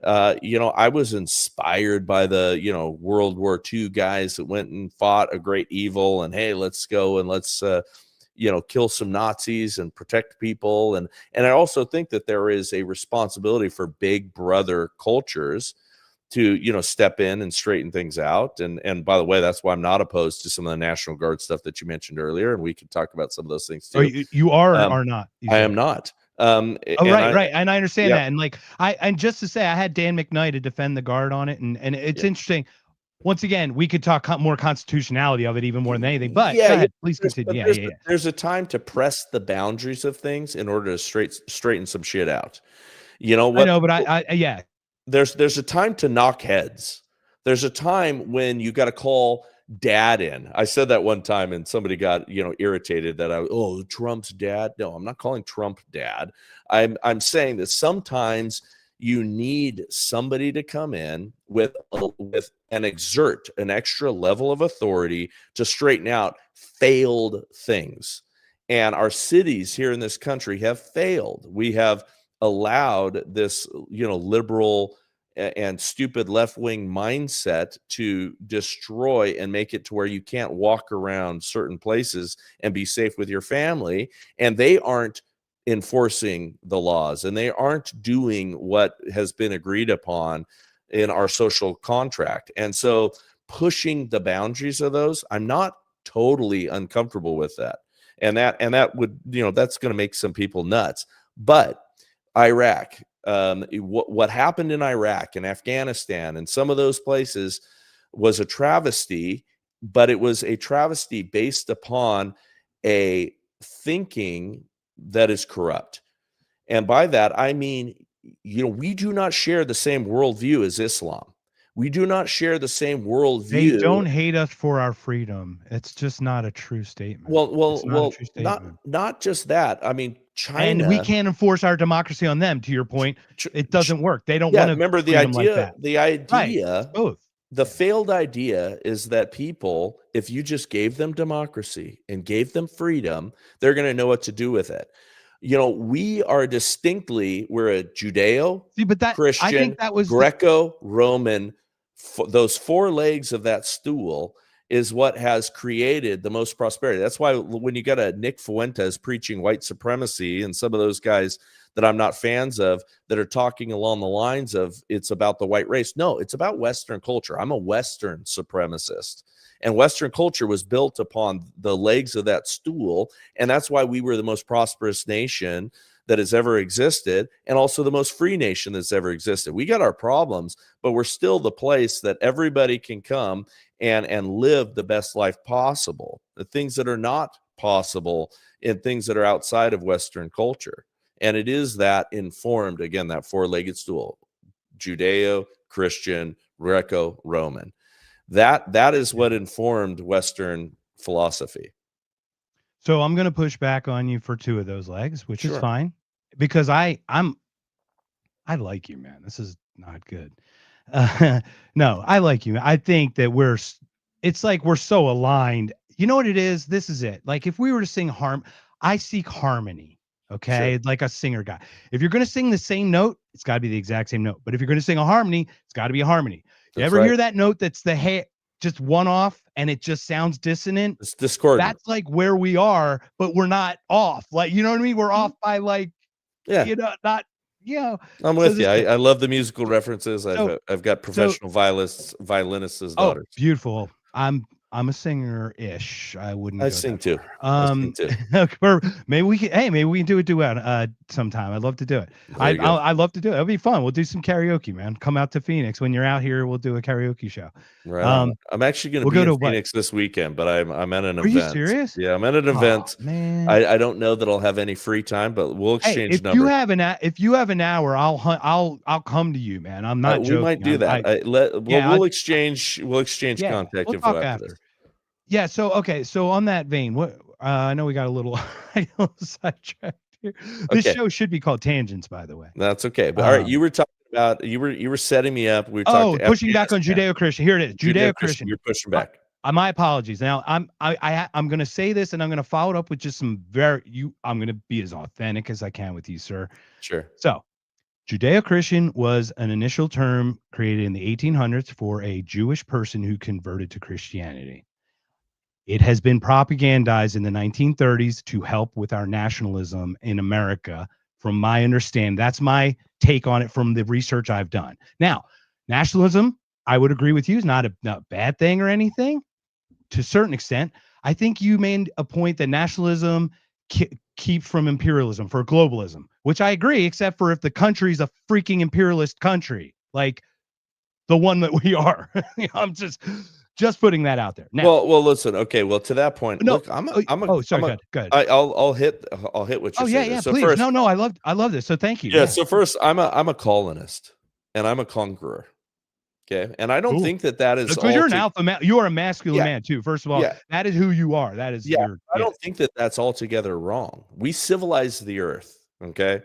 I was inspired by the, World War II guys that went and fought a great evil, and hey, let's go and let's, kill some Nazis and protect people. And I also think that there is a responsibility for big brother cultures to, step in and straighten things out. And by the way, that's why I'm not opposed to some of the National Guard stuff that you mentioned earlier. And we can talk about some of those things too. Oh, you are or not? I am not. Right. And I understand that. And like, and just to say, I had Dan McKnight to defend the Guard on it. And it's interesting. Once again, we could talk more constitutionality of it, even more than anything, but go ahead, please continue. There's a time to press the boundaries of things in order to straighten some shit out. You know what? I know, but there's a time to knock heads. There's a time when you got to call dad in. I said that one time, and somebody got irritated that Trump's dad. No, I'm not calling Trump dad. I'm saying that sometimes you need somebody to come in with and exert an extra level of authority to straighten out failed things. And our cities here in this country have failed. We have allowed this, liberal and stupid left-wing mindset to destroy and make it to where you can't walk around certain places and be safe with your family. And they aren't enforcing the laws, and they aren't doing what has been agreed upon in our social contract. And so pushing the boundaries of those, I'm not totally uncomfortable with that. And that would, that's going to make some people nuts. But Iraq, what happened in Iraq and Afghanistan and some of those places was a travesty, but it was a travesty based upon a thinking that is corrupt. And by that, I mean, we do not share the same worldview as Islam. We do not share the same worldview. They don't hate us for our freedom. It's just not a true statement. Not just that. I mean, China, and we can't enforce our democracy on them. To your point, it doesn't work. They don't want to. Remember the idea. Like the idea. Right. Both. The failed idea is that people, if you just gave them democracy and gave them freedom, they're going to know what to do with it. We are we're a Judeo, Christian, I think that was Greco-Roman. Those four legs of that stool is what has created the most prosperity. That's why when you got a Nick Fuentes preaching white supremacy and some of those guys that I'm not fans of that are talking along the lines of it's about the white race. No, it's about Western culture. I'm a Western supremacist. And Western culture was built upon the legs of that stool. And that's why we were the most prosperous nation that has ever existed, and also the most free nation that's ever existed. We got our problems, but we're still the place that everybody can come and live the best life possible. The things that are not possible in things that are outside of Western culture. And it is that informed, again, that four-legged stool, Judeo, Christian, Greco-Roman. That is what informed Western philosophy. So I'm going to push back on you for two of those legs, which Sure. is fine, because I like you, man. This is not good. No, I like you. I think that it's like we're so aligned. You know what it is? This is it. Like if we were to sing I seek harmony. Okay. Sure. Like a singer guy. If you're going to sing the same note, it's got to be the exact same note. But if you're going to sing a harmony, it's got to be a harmony. You ever hear that note that's just one off and it just sounds dissonant? It's discordant. That's like where we are, but we're not off. Like, you know what I mean? We're off by I'm with you. I love the musical references. I've got professional violinists as daughters. Beautiful. I'm a singer-ish. I wouldn't. I sing too. Maybe we can do a duet sometime. I'd love to do it. I'd love to do it. It'll be fun. We'll do some karaoke, man. Come out to Phoenix when you're out here. We'll do a karaoke show. Right. I'm actually going to be in Phoenix this weekend, but I'm at an event. Are you serious? Yeah, I'm at an event. Man, I don't know that I'll have any free time, but we'll exchange numbers. If you have an hour, I'll come to you, man. I'm not joking. We might do that. We'll exchange contact we'll info talk after this. Yeah. So on that vein, I know we got a little sidetracked here. This show should be called Tangents, by the way. That's okay. But all right, you were talking about you were setting me up. We were talking pushing back on Judeo-Christian. Here it is. Judeo-Christian. You're pushing back. My apologies. Now I'm going to say this, and I'm going to follow it up with just some I'm going to be as authentic as I can with you, sir. Sure. So, Judeo-Christian was an initial term created in the 1800s for a Jewish person who converted to Christianity. It has been propagandized in the 1930s to help with our nationalism in America. From my understanding, that's my take on it from the research I've done. Now, nationalism, I would agree with you, is not a bad thing or anything to a certain extent. I think you made a point that nationalism keeps from imperialism for globalism, which I agree, except for if the country's a freaking imperialist country, like the one that we are. I'm just putting that out there. Now, well, listen. Okay, well, to that point, look, good. I'll hit what you said. Yeah, so please. First, no, I love this. So thank you. Yeah. So first, I'm a colonist and I'm a conqueror. Okay, and I don't think that is. Because you're an alpha man. You are a masculine man too. First of all, that is who you are. That is I don't think that that's altogether wrong. We civilized the earth. Okay.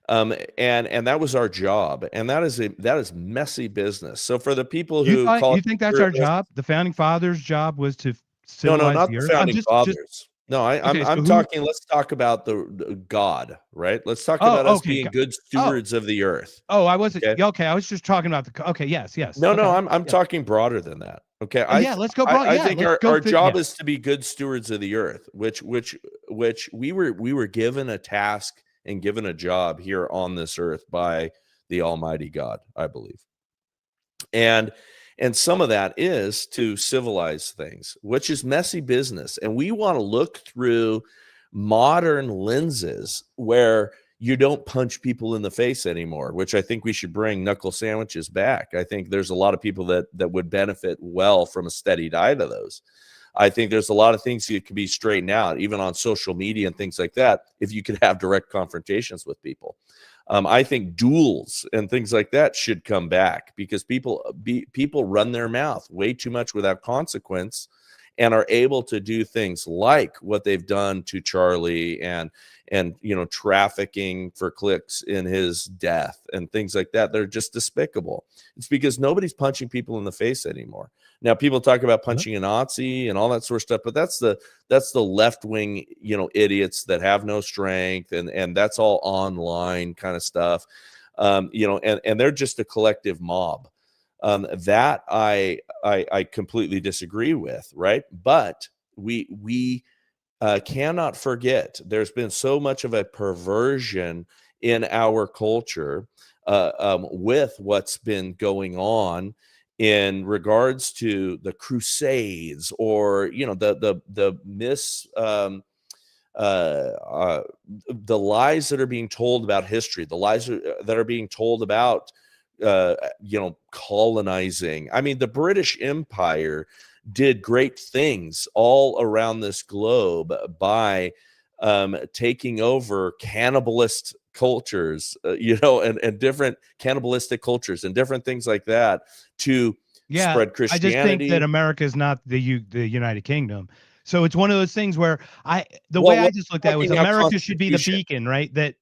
And that was our job, and that is messy business. So for the people who you think that's our job, the founding fathers' job was to civilize not the the earth? founding fathers. No, Okay, so I'm who? talking. Let's talk about the God, right? Let's talk Oh, about us okay. being good Oh, stewards of the earth. oh, I wasn't. Okay. Yeah, okay, I was just talking about the. Okay, yes, yes. No, no, Okay, I'm yeah. talking broader than that. Okay. Yeah, let's go broad. I Yeah, think let's go our through. job Yeah. is to be good stewards of the earth, which we were given a task and given a job here on this earth by the Almighty God, I believe. And some of that is to civilize things, which is messy business. And we want to look through modern lenses where you don't punch people in the face anymore, which I think we should bring knuckle sandwiches back. I think there's a lot of people that would benefit well from a steady diet of those. I think there's a lot of things that could be straightened out, even on social media and things like that, if you could have direct confrontations with people. I think duels and things like that should come back because people run their mouth way too much without consequence and are able to do things like what they've done to Charlie and trafficking for clicks in his death and things like that. They're just despicable. It's because nobody's punching people in the face anymore. Now people talk about punching a Nazi and all that sort of stuff, but that's the left-wing, idiots that have no strength and that's all online kind of stuff. And they're just a collective mob. That I completely disagree with, right? But we cannot forget there's been so much of a perversion in our culture with what's been going on in regards to the Crusades or the lies that are being told about history, the lies that are being told about colonizing. I mean, the British Empire did great things all around this globe by taking over cannibalist cultures, and different cannibalistic cultures and different things like that to spread Christianity. I just think that America is not the United Kingdom. So it's one of those things where I just looked at it was America should be the beacon, right? That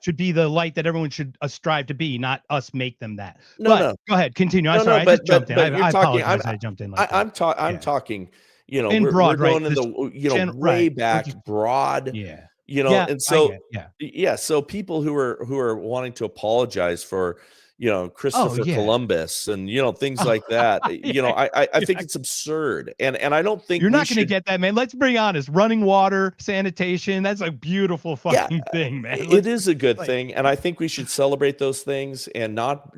should be the light that everyone should strive to be, not us make them that. No. Go ahead, continue. I'm sorry, I just jumped in. I apologize. I jumped in. I'm talking. In broad, we're going right? in the way back, broad. And so so people who are wanting to apologize for Christopher Columbus and things like that. I think it's absurd, and I don't think you're not going to get that, man. Let's be honest. Running water, sanitation, that's a beautiful fucking thing, man. It is a good thing, and I think we should celebrate those things and not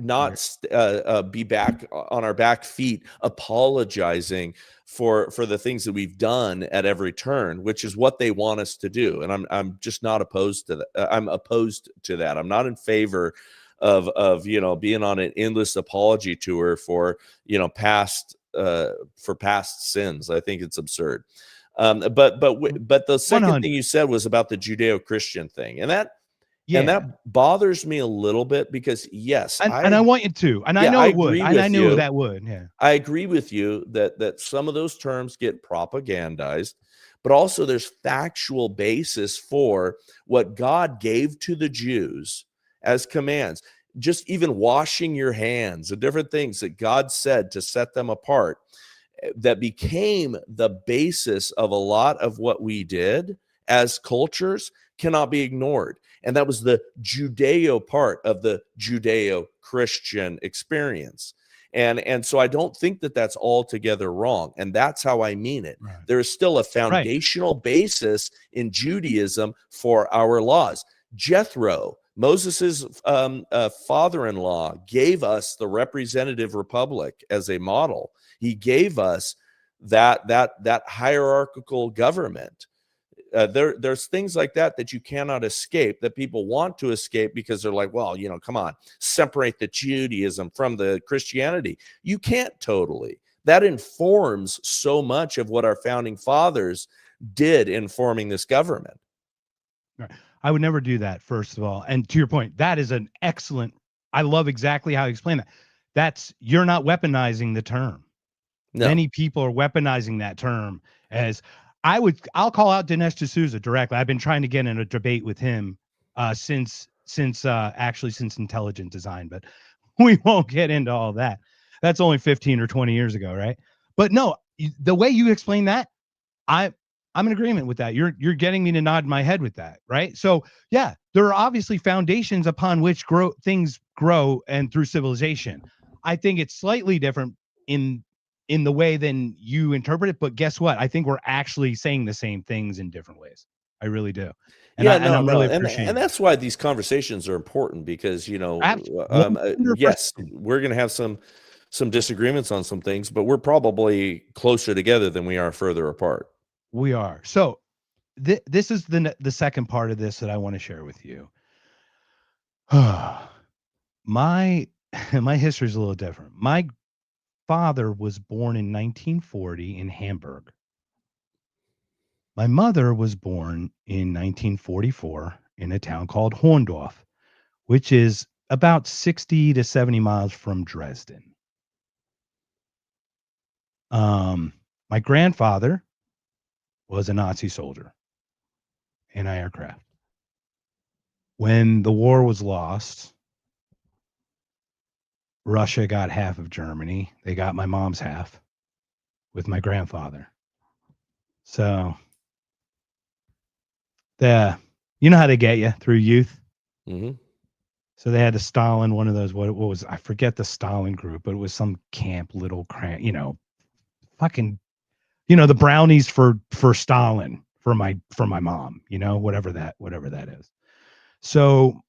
be back on our back feet apologizing for the things that we've done at every turn, which is what they want us to do. And I'm just not opposed to that. I'm opposed to that. I'm not in favor of being on an endless apology tour for past sins. I think it's absurd. But the second 100. thing you said was about the Judeo-Christian thing, and that bothers me a little bit because I want you to, and I know it would, and I knew that would. Yeah, I agree with you that some of those terms get propagandized, but also there's factual basis for what God gave to the Jews as commands. Just even washing your hands and different things that God said to set them apart, that became the basis of a lot of what we did as cultures, cannot be ignored. And that was the Judeo part of the Judeo-Christian experience. And so I don't think that that's altogether wrong. And that's how I mean it. Right. There is still a foundational basis in Judaism for our laws. Jethro, Moses's father-in-law, gave us the representative republic as a model. He gave us that hierarchical government. There's things like that you cannot escape, that people want to escape because they're like, well, come on, separate the Judaism from the Christianity. You can't totally. That informs so much of what our founding fathers did in forming this government. Right. I would never do that, first of all. And to your point, that is an excellent, I love exactly how you explain that. You're not weaponizing the term. No. Many people are weaponizing that term as I'll call out Dinesh D'Souza directly. I've been trying to get in a debate with him since intelligent design, but we won't get into all that. That's only 15 or 20 years ago, right? But no, the way you explain that, I'm I'm in agreement with that. You're getting me to nod my head with that, right? So yeah, there are obviously foundations upon which things grow and through civilization. I think it's slightly different in the way than you interpret it, but guess what? I think we're actually saying the same things in different ways. I really do. And I'm really appreciating and that's why these conversations are important because yes, 100%. we're going to have some disagreements on some things, but we're probably closer together than we are further apart. We are. So this is the second part of this that I want to share with you. My history is a little different. My father was born in 1940 in Hamburg. My mother was born in 1944 in a town called Horndorf, which is about 60 to 70 miles from Dresden. My grandfather was a Nazi soldier in aircraft. When the war was lost, Russia got half of Germany. They got my mom's half with my grandfather. So, you know how they get you through youth? Mm-hmm. So they had a Stalin, one of those, what was, I forget the Stalin group, but it was some camp, little fucking, the brownies for Stalin, for my mom, whatever that is. So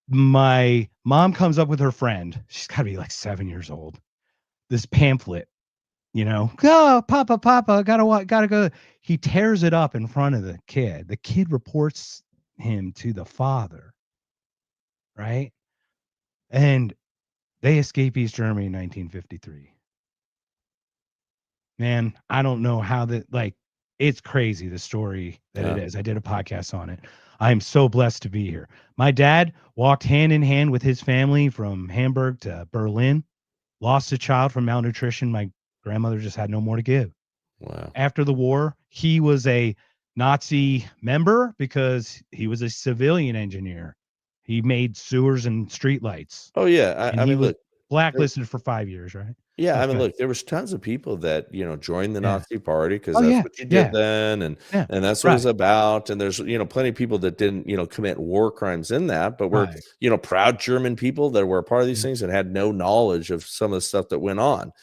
my mom comes up with her friend. She's got to be like 7 years old. This pamphlet, oh, Papa, gotta go. He tears it up in front of the kid. The kid reports him to the father, right? And they escape East Germany in 1953. Man, I don't know how it's crazy, the story that it is. I did a podcast on it. I am so blessed to be here. My dad walked hand in hand with his family from Hamburg to Berlin, lost a child from malnutrition. My grandmother just had no more to give. Wow. After the war, he was a Nazi member because he was a civilian engineer. He made sewers and streetlights. Oh yeah. I mean, look, blacklisted for 5 years, right? yeah, That's I mean, good. look, there was tons of people that joined the Yeah. Nazi Party because Oh, that's yeah, what you did yeah. then, and Yeah, that's what it was right. about. And there's plenty of people that didn't commit war crimes in that, but were Right. proud German people that were a part of these Mhm. things and had no knowledge of some of the stuff that went on.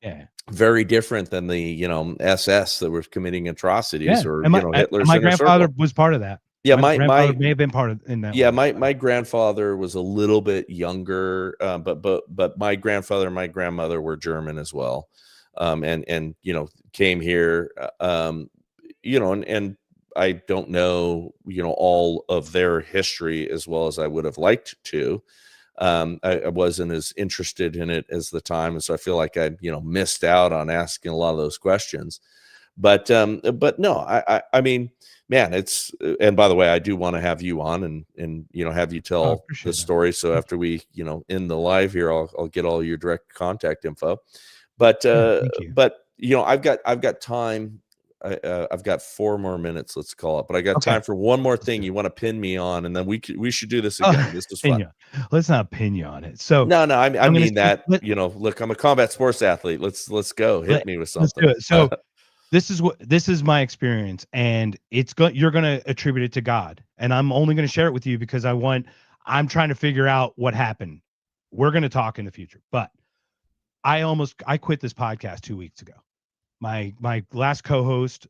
Yeah. Very different than the SS that were committing atrocities, Yeah. or And Hitler's my inner grandfather circle. was part of that. Yeah, My grandfather may have been part of in that yeah, one. my grandfather was a little bit younger, but my grandfather and my grandmother were German as well, and came here, and I don't know all of their history as well as I would have liked to. I wasn't as interested in it as the time, and so I feel like I missed out on asking a lot of those questions. But no, I mean, man, it's and by the way, I do want to have you on and have you tell the story. So after we end the live here, I'll get all your direct contact info. But Thank you. but I've got time. I've got 4 more minutes, let's call it. But I got time for one more thing you want to pin me on, and then we should do this again. This was fun. Let's not pin you on it. So no, I mean that look, I'm a combat sports athlete. Let's go. Hit me with something. Let's do it. So this is my experience, and you're going to attribute it to God, and I'm only going to share it with you because I'm trying to figure out what happened. We're going to talk in the future, but I quit this podcast 2 weeks ago. My last co-host,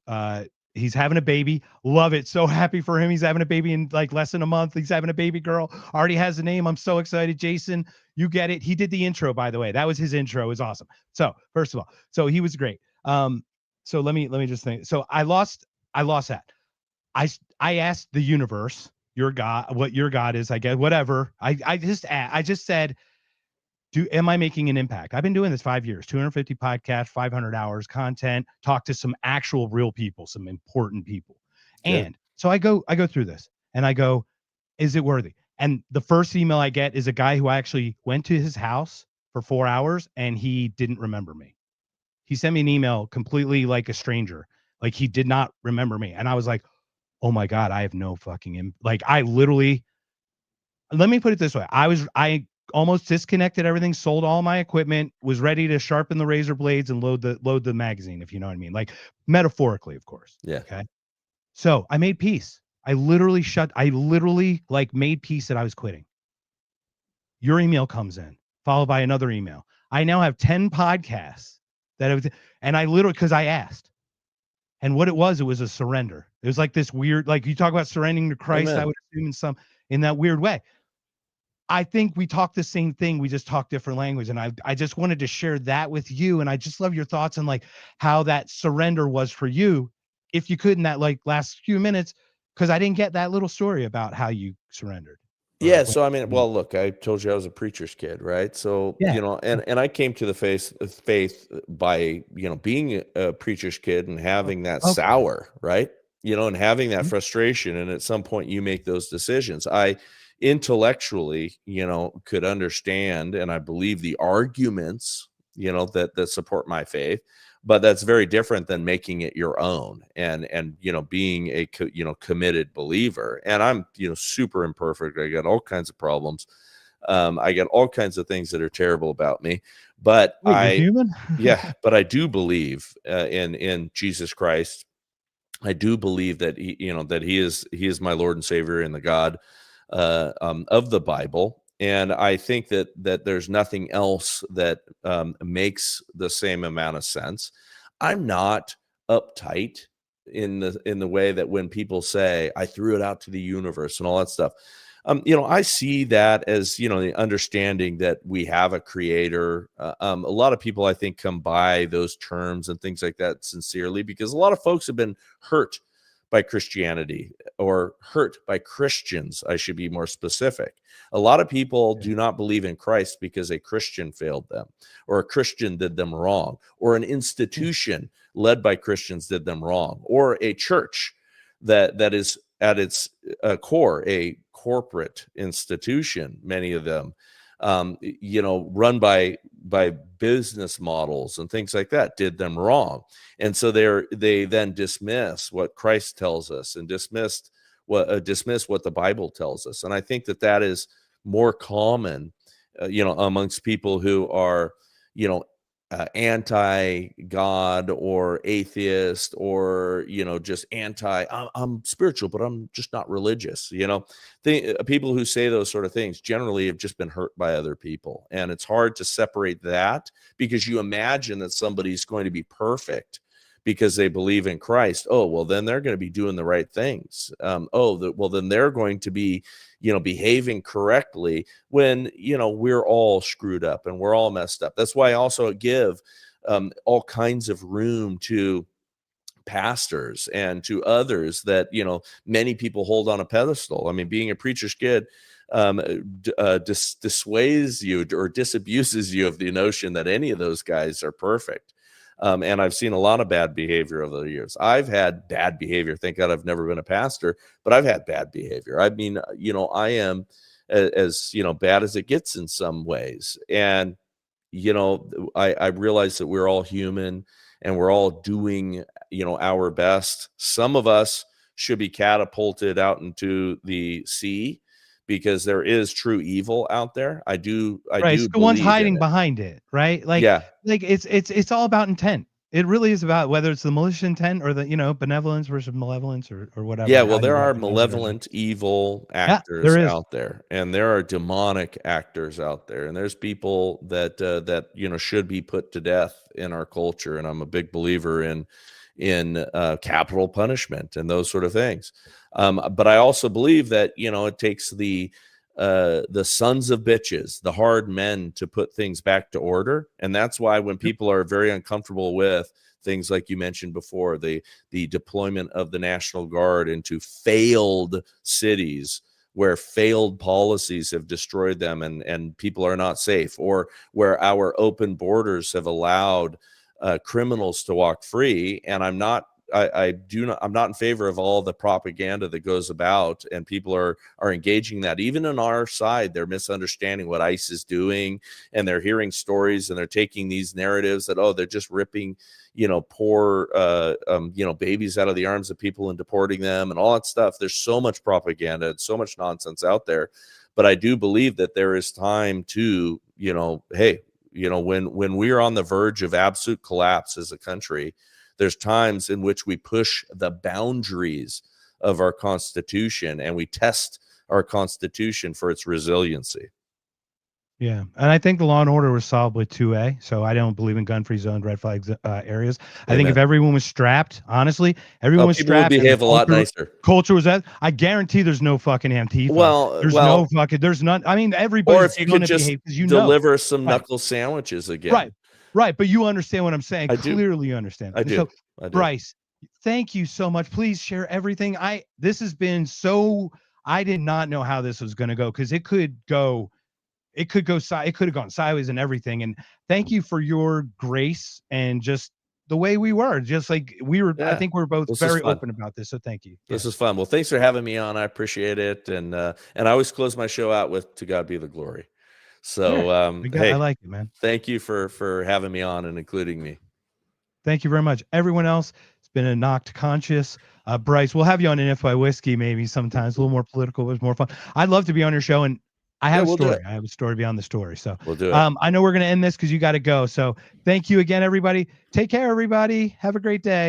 he's having a baby. Love it. So happy for him. He's having a baby in like less than a month. He's having a baby girl. Already has a name. I'm so excited. Jason, you get it. He did the intro, by the way. That was his intro. It was awesome. So first of all, so he was great. So let me just think. So I lost that. I asked the universe, your God, what your God is, I guess, whatever. I just said, am I making an impact? I've been doing this 5 years, 250 podcasts, 500 hours content, talk to some actual real people, some important people. And so I go through this and I go, is it worthy? And the first email I get is a guy who I actually went to his house for 4 hours and he didn't remember me. He sent me an email completely like a stranger. Like he did not remember me. And I was like, oh my God, I have no fucking, I literally, let me put it this way. I almost disconnected everything, sold all my equipment, was ready to sharpen the razor blades and load the magazine, if you know what I mean. Like metaphorically, of course. Yeah. Okay. So I made peace. I literally like made peace that I was quitting. Your email comes in, followed by another email. I now have 10 podcasts and I literally, because I asked. And what it was a surrender. It was like this weird, like you talk about surrendering to Christ, Amen. I would assume in that weird way. I think we talk the same thing. We just talk different language. And I just wanted to share that with you. And I just love your thoughts on like how that surrender was for you. If you could in that like last few minutes, because I didn't get that little story about how you surrendered. Yeah. So, I mean, well, look, I told you I was a preacher's kid, right? So, Yeah. you know, and I came to the faith by, you know, being a preacher's kid and having that sour, right? You know, and having that frustration. And at some point you make those decisions. I intellectually, you know, could understand, and I believe the arguments, you know, that support my faith, but that's very different than making it your own and you know, being a committed believer. And I'm, you know, super imperfect. I got all kinds of problems. I got all kinds of things that are terrible about me, but you're human? Yeah, but I do believe in Jesus Christ. I do believe that he is my Lord and Savior and the God of the Bible. And I think that there's nothing else that makes the same amount of sense. I'm not uptight in the way that when people say I threw it out to the universe and all that stuff. You know, I see that as, you know, the understanding that we have a creator. A lot of people, I think, come by those terms and things like that sincerely because a lot of folks have been hurt by Christianity or hurt by Christians. I should be more specific. A lot of people do not believe in Christ because a Christian failed them or a Christian did them wrong or an institution led by Christians did them wrong or a church that is at its core a corporate institution, many of them, you know, run by business models and things like that, did them wrong. And so they then dismiss what Christ tells us and dismiss what the Bible tells us. And I think that is more common, you know, amongst people who are, you know, anti-God or atheist or, you know, just I'm spiritual, but I'm just not religious. You know, people who say those sort of things generally have just been hurt by other people. And it's hard to separate that because you imagine that somebody's going to be perfect because they believe in Christ. Oh, well, then they're going to be doing the right things. Well, then they're going to be, you know, behaving correctly when, you know, we're all screwed up and we're all messed up. That's why I also give all kinds of room to pastors and to others that, you know, many people hold on a pedestal. I mean, being a preacher's kid dissuades you or disabuses you of the notion that any of those guys are perfect. And I've seen a lot of bad behavior over the years. I've had bad behavior. Thank God I've never been a pastor, but I've had bad behavior. I mean, you know, I am as you know, bad as it gets in some ways. And, you know, I realize that we're all human and we're all doing, you know, our best. Some of us should be catapulted out into the sea because there is true evil out there. I do the ones hiding behind it, right? Like, yeah. Like it's all about intent. It really is about whether it's the malicious intent or the, you know, benevolence versus malevolence or whatever. Yeah, well, there are malevolent, evil actors out there, and there are demonic actors out there, and there's people that you know, should be put to death in our culture. And I'm a big believer in capital punishment and those sort of things. But I also believe that, you know, it takes the sons of bitches, the hard men, to put things back to order. And that's why when people are very uncomfortable with things like you mentioned before, the deployment of the National Guard into failed cities where failed policies have destroyed them and people are not safe, or where our open borders have allowed criminals to walk free. And I'm not in favor of all the propaganda that goes about, and people are engaging that. Even on our side, they're misunderstanding what ICE is doing, and they're hearing stories, and they're taking these narratives that, oh, they're just ripping, you know, poor, you know, babies out of the arms of people and deporting them and all that stuff. There's so much propaganda and so much nonsense out there. but I do believe that there is time to, hey, when we're on the verge of absolute collapse as a country, there's times in which we push the boundaries of our Constitution and we test our Constitution for its resiliency. Yeah, and I think the law and order was solved with 2A. So I don't believe in gun-free zone, red flag areas. I think if everyone was strapped, honestly, everyone was people would strapped. behave a lot nicer. Culture was that. I guarantee there's no fucking Antifa. There's none. I mean, everybody. Or if you could just deliver some knuckle sandwiches again. Right. But you understand what I'm saying. I do. Clearly, you understand. I do. Bryce, thank you so much. Please share everything. This has been so. I did not know how this was going to go because it could have gone sideways and everything. And thank you for your grace and just the way we were, just like we were. I think we're both very open about this. So thank you. This is fun. Well, thanks for having me on. I appreciate it. And I always close my show out with "To God be the glory." So I like it, man. Thank you for having me on and including me. Thank you very much. Everyone else, it's been a Knocked Conscious. Bryce, we'll have you on an If by Whiskey maybe sometimes, a little more political, but it's more fun. I'd love to be on your show, and I have a story. I have a story beyond the story. So we'll do it. I know we're going to end this because you got to go. So thank you again, everybody. Take care, everybody. Have a great day.